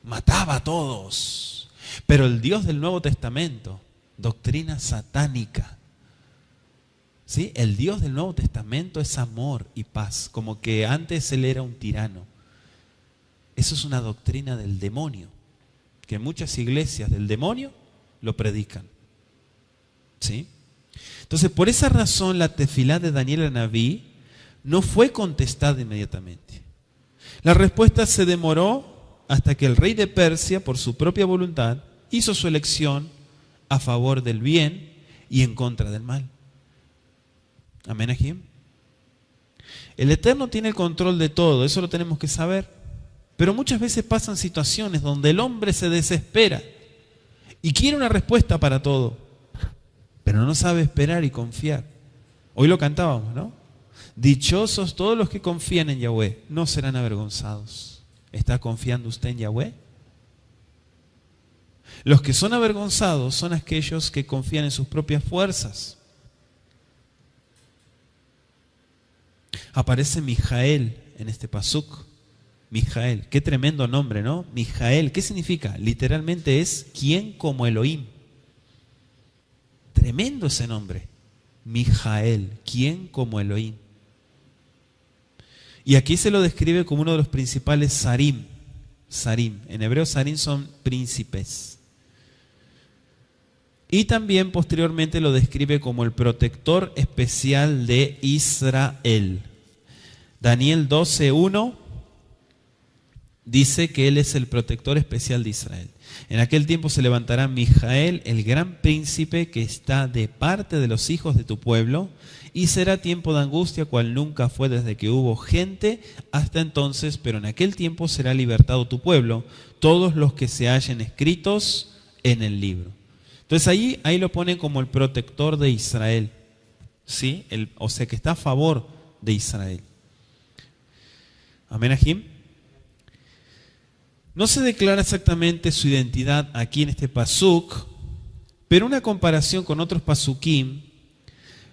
Mataba a todos. Pero el Dios del Nuevo Testamento, doctrina satánica. ¿Sí? El Dios del Nuevo Testamento es amor y paz. Como que antes Él era un tirano. Eso es una doctrina del demonio. Que muchas iglesias del demonio lo predican. ¿Sí? Entonces, por esa razón, la tefilá de Daniel Anabí no fue contestada inmediatamente. La respuesta se demoró hasta que el rey de Persia, por su propia voluntad, hizo su elección a favor del bien y en contra del mal. Amén, Ajim. El Eterno tiene el control de todo, eso lo tenemos que saber. Pero muchas veces pasan situaciones donde el hombre se desespera y quiere una respuesta para todo, pero no sabe esperar y confiar. Hoy lo cantábamos, ¿no? Dichosos todos los que confían en Yahweh, no serán avergonzados. ¿Está confiando usted en Yahweh? Los que son avergonzados son aquellos que confían en sus propias fuerzas. Aparece Mijael en este pasuk. Mijael, qué tremendo nombre, ¿no? Mijael, ¿qué significa? Literalmente es ¿quién como Elohim? Tremendo ese nombre. Mijael, ¿quién como Elohim? Y aquí se lo describe como uno de los principales sarim. Sarim, en hebreo sarim son príncipes. Y también posteriormente lo describe como el protector especial de Israel. Daniel 12:1 dice que él es el protector especial de Israel. En aquel tiempo se levantará Mijael, el gran príncipe que está de parte de los hijos de tu pueblo, y será tiempo de angustia cual nunca fue desde que hubo gente hasta entonces, pero en aquel tiempo será libertado tu pueblo, todos los que se hallen escritos en el libro. Entonces ahí lo ponen como el protector de Israel, ¿sí? O sea que está a favor de Israel. Amén, Ajim. No se declara exactamente su identidad aquí en este pasuk, pero una comparación con otros pasukim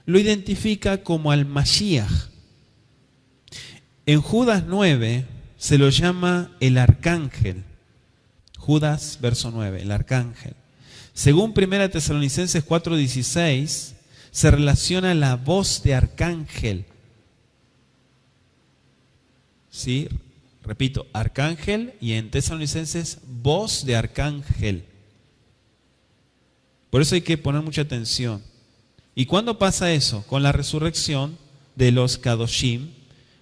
lo identifica como al Mashiach. En Judas 9 se lo llama el arcángel. Judas, verso 9, el arcángel. Según 1 Tesalonicenses 4:16, se relaciona la voz de arcángel. ¿Sí? Repito, arcángel, y en Tesalonicenses, voz de arcángel. Por eso hay que poner mucha atención. ¿Y cuándo pasa eso? Con la resurrección de los Kadoshim,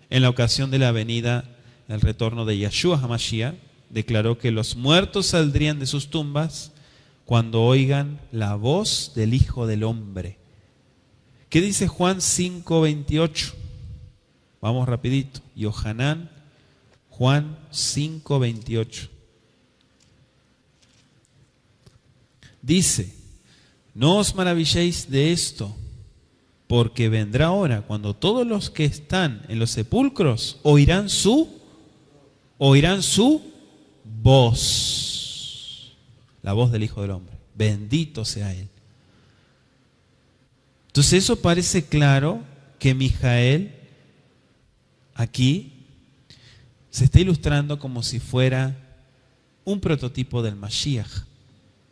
en la ocasión de la venida, el retorno de Yeshua HaMashiach, declaró que los muertos saldrían de sus tumbas cuando oigan la voz del Hijo del Hombre. ¿Qué dice Juan 5:28? Vamos rapidito. Yohanan, Juan 5:28. Dice: no os maravilléis de esto, porque vendrá hora cuando todos los que están en los sepulcros oirán su voz, la voz del Hijo del Hombre. Bendito sea Él. Entonces eso parece claro que Mijael aquí se está ilustrando como si fuera un prototipo del Mashiach,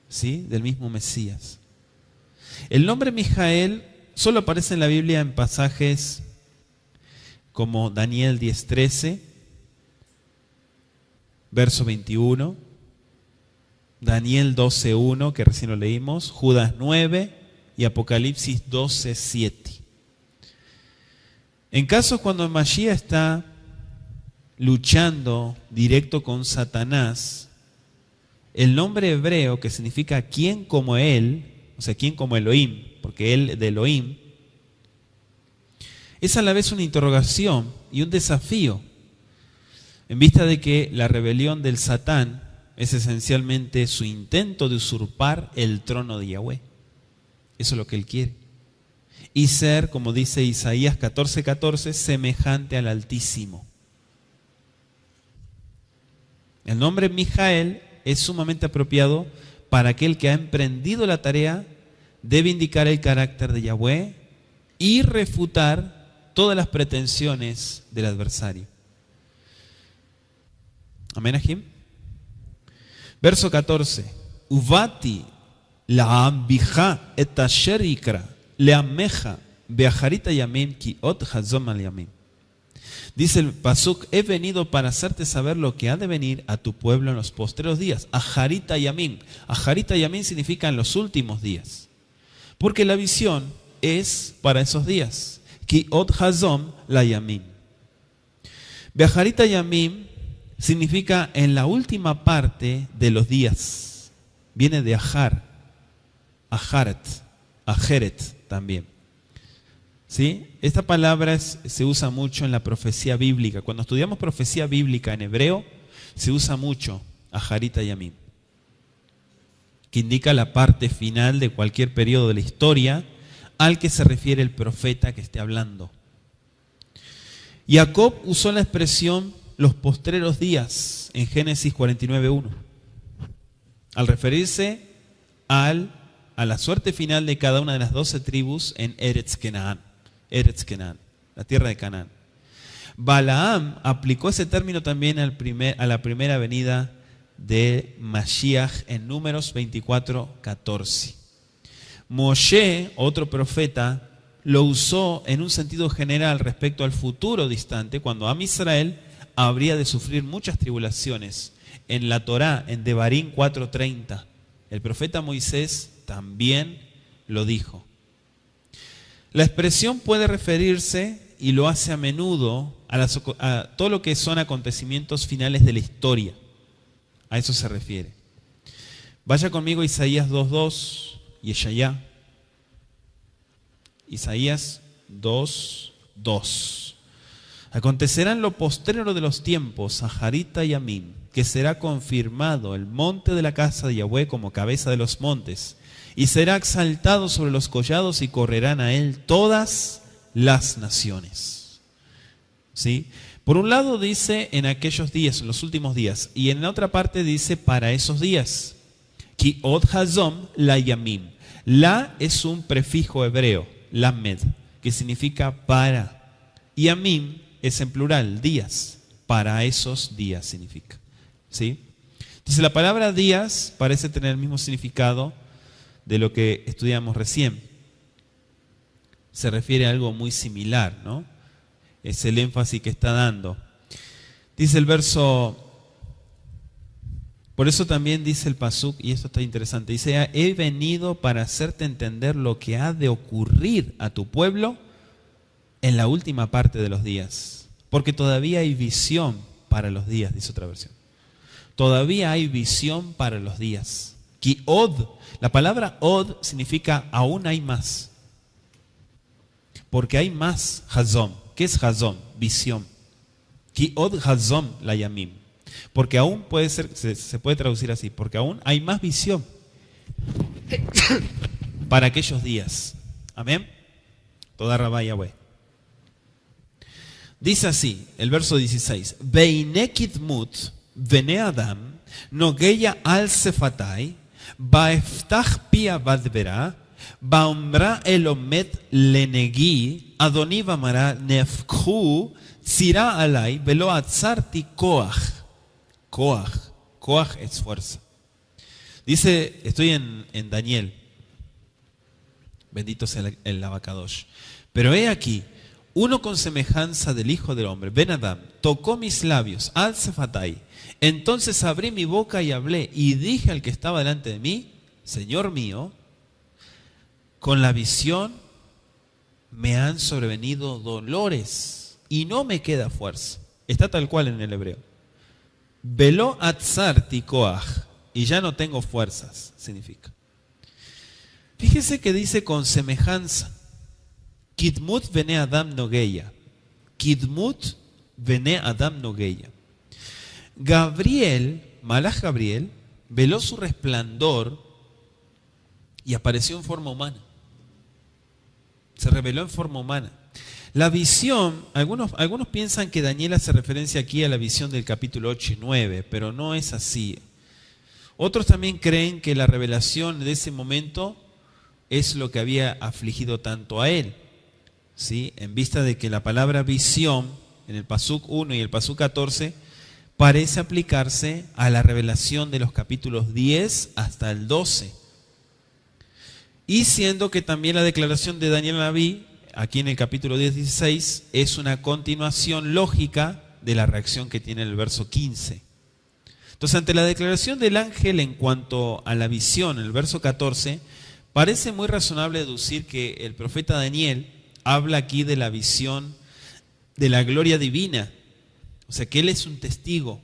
¿sí? Del mismo Mesías. El nombre Mijael solo aparece en la Biblia en pasajes como Daniel 10:13, verso 21, Daniel 12:1, que recién lo leímos, Judas 9 y Apocalipsis 12:7. En casos cuando el Mashiach está luchando directo con Satanás, el nombre hebreo que significa ¿quién como él? O sea, ¿quién como Elohim? Porque él de Elohim es a la vez una interrogación y un desafío, en vista de que la rebelión del Satán es esencialmente su intento de usurpar el trono de Yahweh. Eso es lo que él quiere. Y ser, como dice Isaías 14:14, semejante al Altísimo. El nombre Mijael es sumamente apropiado para aquel que ha emprendido la tarea de vindicar el carácter de Yahweh y refutar todas las pretensiones del adversario. Amén, Ajim. Verso 14. Uvati la'ambija et asher yikra le'ameja be'acharita yamim ki ot hazom al yamim. Dice el pasuk: he venido para hacerte saber lo que ha de venir a tu pueblo en los postreros días. Acharita yamim. Acharita yamim significa en los últimos días, porque la visión es para esos días. Ki ot hazom la yamim. Be'acharita yamim significa en la última parte de los días. Viene de ajar, ajaret, ajeret también. ¿Sí? Esta palabra se usa mucho en la profecía bíblica. Cuando estudiamos profecía bíblica en hebreo, se usa mucho Aharita Yamim, que indica la parte final de cualquier periodo de la historia al que se refiere el profeta que esté hablando. Jacob usó la expresión los postreros días en Génesis 49:1. al referirse a la suerte final de cada una de las 12 tribus en Eretz Kenaan, la tierra de Canaán. Balaam aplicó ese término también a la primera venida de Mashiach en Números 24:14. Moshe, otro profeta, lo usó en un sentido general respecto al futuro distante, cuando Am Israel habría de sufrir muchas tribulaciones. En la Torá, en Devarim 4:30, el profeta Moisés también lo dijo. La expresión puede referirse, y lo hace a menudo, a todo lo que son acontecimientos finales de la historia. A eso se refiere. Vaya conmigo a Isaías 2:2 y Yeshayá. Isaías 2:2. Acontecerá en lo postrero de los tiempos, a Jarita y Amim, que será confirmado el monte de la casa de Yahweh como cabeza de los montes, y será exaltado sobre los collados y correrán a él todas las naciones. ¿Sí? Por un lado dice en aquellos días, en los últimos días, y en la otra parte dice para esos días. Ki od hazom la yamim. La es un prefijo hebreo, lamed, que significa para. Y amim es en plural, días. Para esos días significa. ¿Sí? Entonces la palabra días parece tener el mismo significado de lo que estudiamos recién. Se refiere a algo muy similar, ¿no? Es el énfasis que está dando. Dice el verso, por eso también dice el pasuk, y esto está interesante, dice: he venido para hacerte entender lo que ha de ocurrir a tu pueblo en la última parte de los días. Porque todavía hay visión para los días, dice otra versión. Todavía hay visión para los días. Ki od, la palabra od significa aún hay más. Porque hay más hazom. ¿Qué es hazom? Visión. Ki od hazom la yamim. Porque aún puede ser, se puede traducir así, porque aún hay más visión para aquellos días. Amén. Toda Rabá Yahweh. Dice así, el verso 16: Beine kidmut vene Adam nogeya al sefatai baeftach pia badbera baomra elomet lenegi adoni vamara nefkhu tzira alai velo atzarti koach. Koach es fuerza. Dice, estoy en Daniel, bendito sea el Abacadosh. Pero he aquí, uno con semejanza del Hijo del Hombre, Ben Adam, tocó mis labios, al Sefatai. Entonces abrí mi boca y hablé, y dije al que estaba delante de mí: Señor mío, con la visión me han sobrevenido dolores y no me queda fuerza. Está tal cual en el hebreo. Velo atzarti koach, y ya no tengo fuerzas, significa. Fíjese que dice con semejanza. Kidmut vene Adam nogeya. Kidmut vene Adam nogeya. Gabriel, Malach Gabriel, veló su resplandor y apareció en forma humana. Se reveló en forma humana. La visión, algunos piensan que Daniel hace referencia aquí a la visión del capítulo 8 y 9, pero no es así. Otros también creen que la revelación de ese momento es lo que había afligido tanto a él. ¿Sí? En vista de que la palabra visión en el pasuk 1 y el pasuk 14 parece aplicarse a la revelación de los capítulos 10 hasta el 12. Y siendo que también la declaración de Daniel Nabí, aquí en el capítulo 10-16, es una continuación lógica de la reacción que tiene el verso 15. Entonces, ante la declaración del ángel en cuanto a la visión, en el verso 14, parece muy razonable deducir que el profeta Daniel habla aquí de la visión de la gloria divina. O sea, que él es un testigo.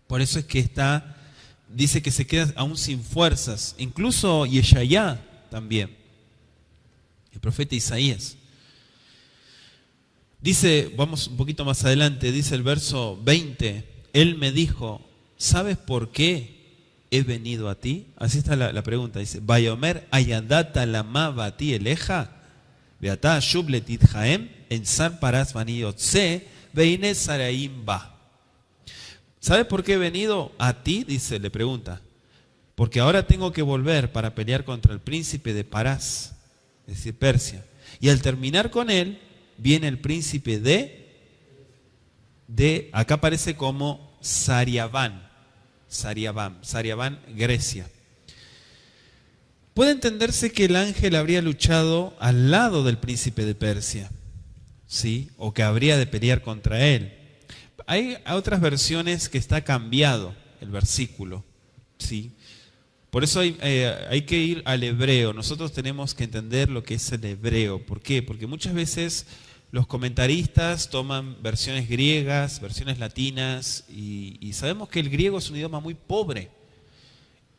Por eso es que dice que se queda aún sin fuerzas. Incluso Yeshayá también, el profeta Isaías. Dice, vamos un poquito más adelante, dice el verso 20, él me dijo: ¿sabes por qué he venido a ti? Así está la pregunta, dice: Bayomer ayadata lama bati eleja beata shubletit jaem en san paras vaniyotse veine saraim ba. ¿Sabes por qué he venido a ti? Dice, le pregunta. porque ahora tengo que volver para pelear contra el príncipe de Parás, es decir, Persia. Y al terminar con él, viene el príncipe acá aparece como Sariabán, Grecia. Puede entenderse que el ángel habría luchado al lado del príncipe de Persia, ¿sí? O que habría de pelear contra él. Hay otras versiones que está cambiado el versículo, ¿sí? Por eso hay que ir al hebreo. Nosotros tenemos que entender lo que es el hebreo. ¿Por qué? Porque muchas veces los comentaristas toman versiones griegas, versiones latinas, y sabemos que el griego es un idioma muy pobre.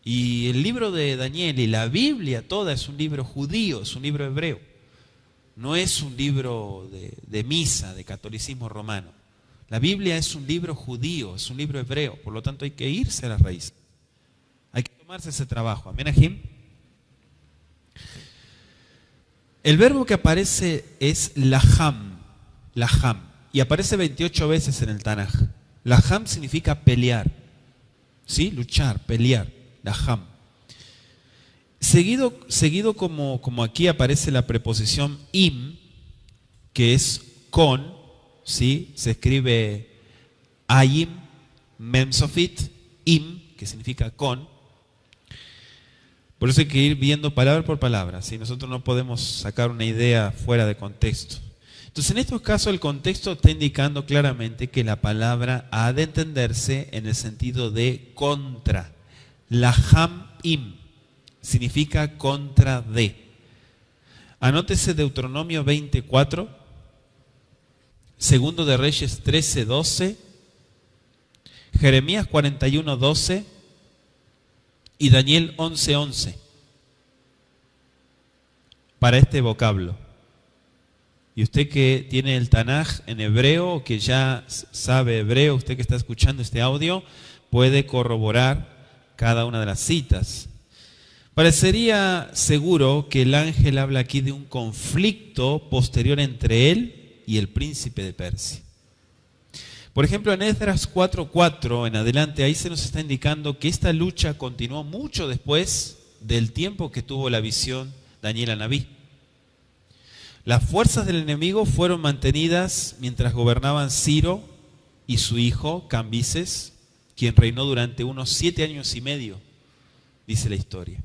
Y el libro de Daniel y la Biblia toda es un libro judío, es un libro hebreo. No es un libro de misa, de catolicismo romano. La Biblia es un libro judío, es un libro hebreo. Por lo tanto hay que irse a las raíces. Hay que tomarse ese trabajo. Amén, Ajim. El verbo que aparece es laham, y aparece 28 veces en el Tanaj. Laham significa pelear, ¿sí? Luchar, pelear, laham. Seguido como aquí aparece la preposición im, que es con, ¿sí? Se escribe ayim, memsofit, im, que significa con. Por eso hay que ir viendo palabra por palabra, ¿sí? Nosotros no podemos sacar una idea fuera de contexto. Entonces, en estos casos, el contexto está indicando claramente que la palabra ha de entenderse en el sentido de contra. Laham im significa contra de. Anótese Deuteronomio 24, Segundo de Reyes 13:12, Jeremías 41:12 y Daniel 11:11 para este vocablo. Y usted que tiene el Tanaj en hebreo, o que ya sabe hebreo, usted que está escuchando este audio, puede corroborar cada una de las citas. Parecería seguro que el ángel habla aquí de un conflicto posterior entre él y el príncipe de Persia. Por ejemplo, en Esdras 4:4 en adelante, ahí se nos está indicando que esta lucha continuó mucho después del tiempo que tuvo la visión Daniel Anabí. Las fuerzas del enemigo fueron mantenidas mientras gobernaban Ciro y su hijo Cambises, quien reinó durante unos 7 años y medio, dice la historia.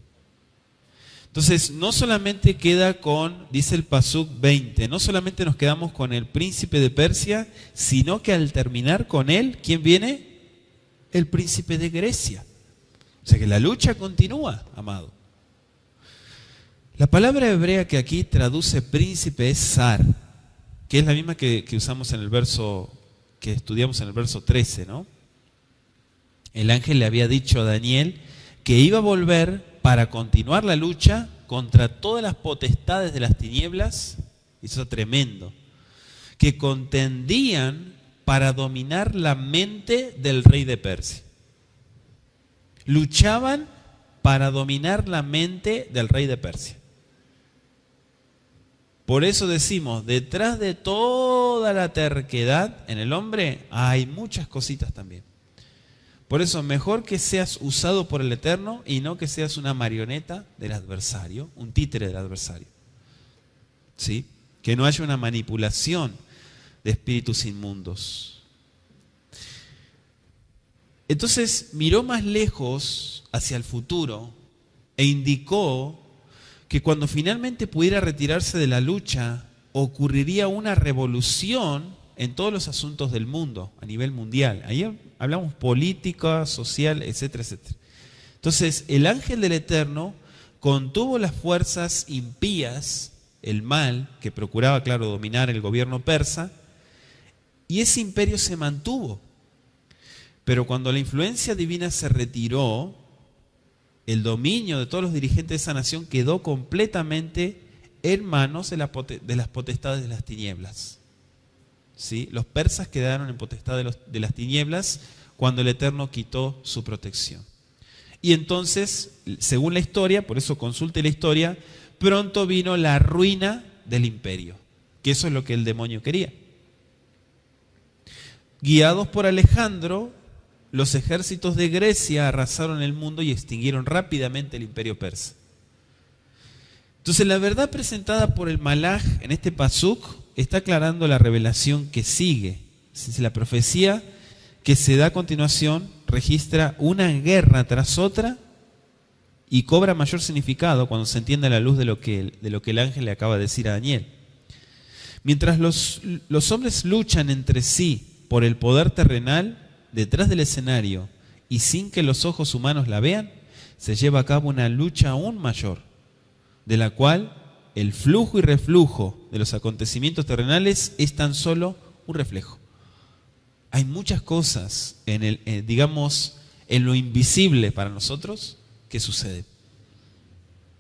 Entonces, no solamente queda con, dice el Pasuk 20, no solamente nos quedamos con el príncipe de Persia, sino que al terminar con él, ¿quién viene? El príncipe de Grecia. O sea que la lucha continúa, amado. La palabra hebrea que aquí traduce príncipe es zar, que es la misma que usamos en el verso, que estudiamos en el verso 13, ¿no? El ángel le había dicho a Daniel que iba a volver para continuar la lucha contra todas las potestades de las tinieblas, y eso es tremendo, que contendían para dominar la mente del rey de Persia. Luchaban para dominar la mente del rey de Persia. Por eso decimos, detrás de toda la terquedad en el hombre hay muchas cositas también. Por eso, mejor que seas usado por el Eterno y no que seas una marioneta del adversario, un títere del adversario. ¿Sí? Que no haya una manipulación de espíritus inmundos. Entonces, miró más lejos hacia el futuro e indicó que cuando finalmente pudiera retirarse de la lucha, ocurriría una revolución en todos los asuntos del mundo, a nivel mundial. Ahí hablamos política, social, etcétera, etcétera. Entonces, el ángel del Eterno contuvo las fuerzas impías, el mal, que procuraba, claro, dominar el gobierno persa, y ese imperio se mantuvo. Pero cuando la influencia divina se retiró, el dominio de todos los dirigentes de esa nación quedó completamente en manos de las potestades de las tinieblas. ¿Sí? Los persas quedaron en potestad de las tinieblas cuando el Eterno quitó su protección. Y entonces, según la historia, por eso consulte la historia, pronto vino la ruina del imperio, que eso es lo que el demonio quería. Guiados por Alejandro, los ejércitos de Grecia arrasaron el mundo y extinguieron rápidamente el imperio persa. Entonces la verdad presentada por el Malaj en este pasuk está aclarando la revelación que sigue. La profecía que se da a continuación registra una guerra tras otra y cobra mayor significado cuando se entiende a la luz de lo que el ángel le acaba de decir a Daniel. Mientras los hombres luchan entre sí por el poder terrenal, detrás del escenario y sin que los ojos humanos la vean, se lleva a cabo una lucha aún mayor, de la cual el flujo y reflujo de los acontecimientos terrenales es tan solo un reflejo. Hay muchas cosas en lo invisible para nosotros que suceden.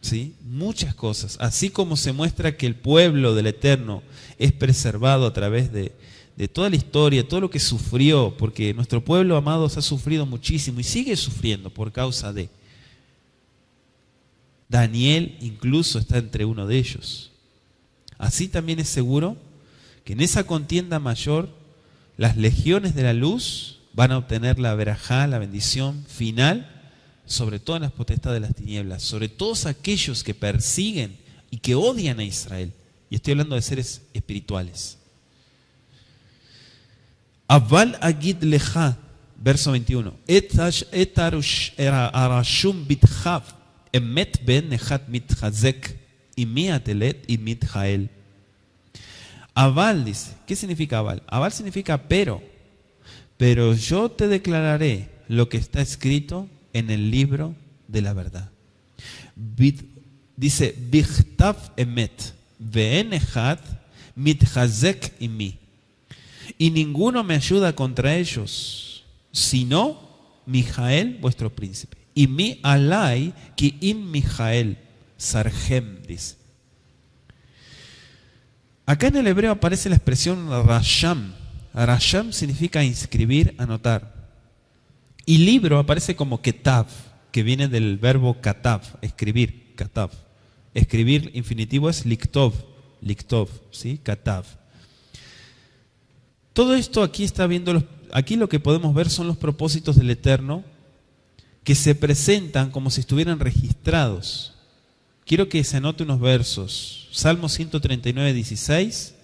¿Sí? Muchas cosas. Así como se muestra que el pueblo del Eterno es preservado a través de toda la historia, todo lo que sufrió, porque nuestro pueblo, amados, ha sufrido muchísimo y sigue sufriendo por causa de. Daniel incluso está entre uno de ellos. Así también es seguro que en esa contienda mayor las legiones de la luz van a obtener la verajá, la bendición final sobre todas las potestades de las tinieblas, sobre todos aquellos que persiguen y que odian a Israel. Y estoy hablando de seres espirituales. Aval agid lecha, verso 21. Arashum bitchav emet ben nechat mitchazek y miatelet y mitjael. Aval dice, ¿qué significa aval? Aval significa pero yo te declararé lo que está escrito en el libro de la verdad. Dice, bichtav emet ve'enechat mitchazek y mi. Y ninguno me ayuda contra ellos, sino Mijael, vuestro príncipe. Y mi alay ki im Mijael sarjem, dice. Acá en el hebreo aparece la expresión rasham. Rasham significa inscribir, anotar. Y libro aparece como ketav, que viene del verbo katav, escribir, katav. Escribir infinitivo es liktov, ¿sí? Katav. Todo esto aquí aquí lo que podemos ver son los propósitos del Eterno que se presentan como si estuvieran registrados. Quiero que se anote unos versos. Salmo 139, 16,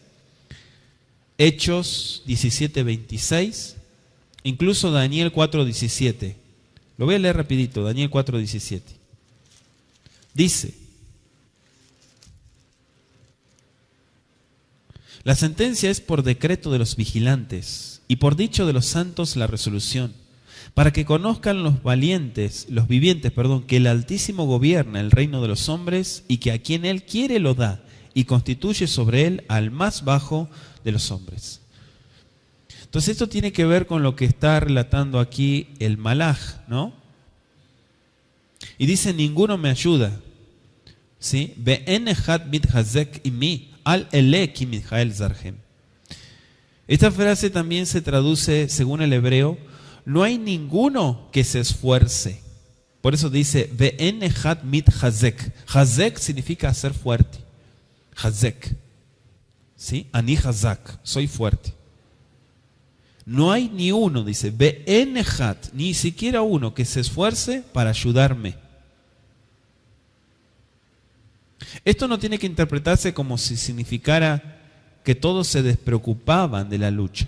Hechos 17, 26, incluso Daniel 4, 17. Lo voy a leer rapidito, Daniel 4, 17. Dice: la sentencia es por decreto de los vigilantes y por dicho de los santos la resolución, para que conozcan los vivientes, que el Altísimo gobierna el reino de los hombres y que a quien Él quiere lo da y constituye sobre él al más bajo de los hombres. Entonces esto tiene que ver con lo que está relatando aquí el Malaj, ¿no? Y dice, ninguno me ayuda, ¿sí? Be'enechat mithazek imi al eleki mitjael zarhem. Esta frase también se traduce, según el hebreo, no hay ninguno que se esfuerce. Por eso dice, Ve'enechat mithazek. Hazek significa hacer fuerte. Hazek. ¿Sí? Ani hazak, soy fuerte. No hay ni uno, dice, Be'enechat, ni siquiera uno que se esfuerce para ayudarme. Esto no tiene que interpretarse como si significara que todos se despreocupaban de la lucha,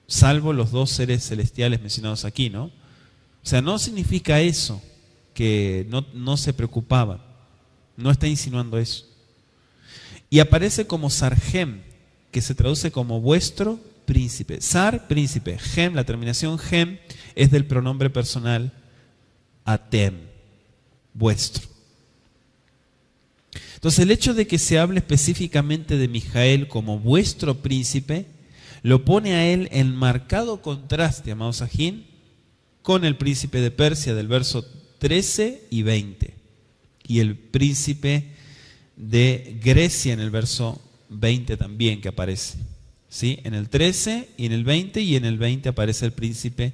salvo los dos seres celestiales mencionados aquí, ¿no? O sea, no significa eso, que no se preocupaban. No está insinuando eso. Y aparece como Sargem, que se traduce como vuestro príncipe. Sar, príncipe. Gem, la terminación gem, es del pronombre personal atem, vuestro. Entonces el hecho de que se hable específicamente de Mijael como vuestro príncipe, lo pone a él en marcado contraste, amados ajín, con el príncipe de Persia del verso 13 y 20. Y el príncipe de Grecia en el verso 20 también que aparece. ¿Sí? En el 13 y en el 20, y en el 20 aparece el príncipe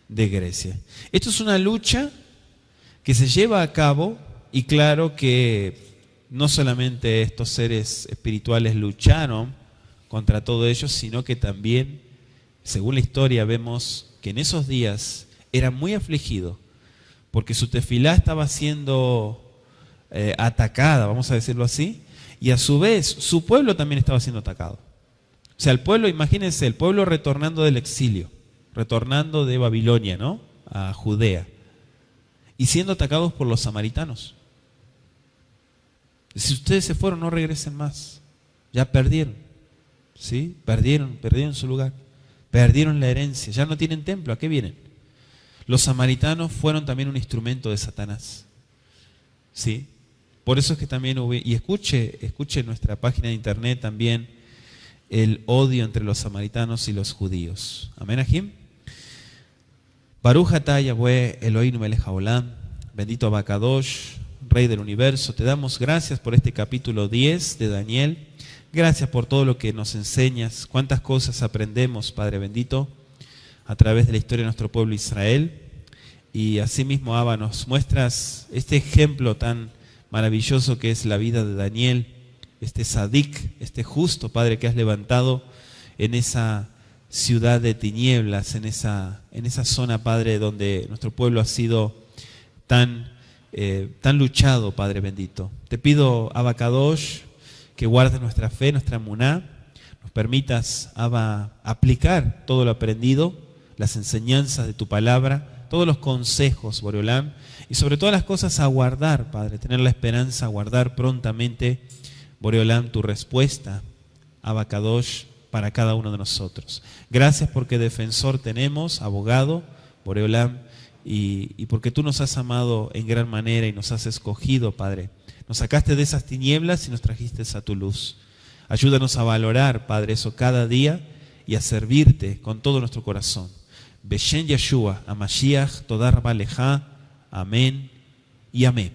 de Grecia. Esto es una lucha que se lleva a cabo, y claro que no solamente estos seres espirituales lucharon contra todo ello, sino que también, según la historia, vemos que en esos días era muy afligido porque su tefilá estaba siendo atacada, vamos a decirlo así, y a su vez su pueblo también estaba siendo atacado. O sea, el pueblo, imagínense, el pueblo retornando del exilio, retornando de Babilonia, ¿no?, a Judea, y siendo atacados por los samaritanos. Si ustedes se fueron, no regresen más. Ya perdieron, ¿sí? Perdieron su lugar, perdieron la herencia, ya no tienen templo. ¿A qué vienen? Los samaritanos fueron también un instrumento de Satanás, ¿sí? Por eso es que también hubo, y escuche en nuestra página de internet también el odio entre los samaritanos y los judíos. Amén, Ajim. Baruch atah Yahweh Eloheinu melech haolam, bendito Abacadosh, Rey del universo. Te damos gracias por este capítulo 10 de Daniel. Gracias por todo lo que nos enseñas. Cuántas cosas aprendemos, Padre bendito, a través de la historia de nuestro pueblo Israel. Y asimismo, Abba, nos muestras este ejemplo tan maravilloso que es la vida de Daniel, este sadik, este justo, Padre, que has levantado en esa ciudad de tinieblas, en esa zona, Padre, donde nuestro pueblo ha sido tan luchado, Padre bendito. Te pido, Abacadosh, que guardes nuestra fe, nuestra emuná, nos permitas, Abba, aplicar todo lo aprendido, las enseñanzas de tu palabra, todos los consejos, Boreolam, y sobre todas las cosas aguardar, Padre, tener la esperanza, aguardar prontamente, Boreolam, tu respuesta, Abacadosh, para cada uno de nosotros. Gracias porque defensor tenemos, abogado, Boreolam, y porque tú nos has amado en gran manera y nos has escogido, Padre. Nos sacaste de esas tinieblas y nos trajiste a tu luz. Ayúdanos a valorar, Padre, eso cada día y a servirte con todo nuestro corazón. Beshen Yeshua, Amashiach, Todar Rabá Leja, amén y amén.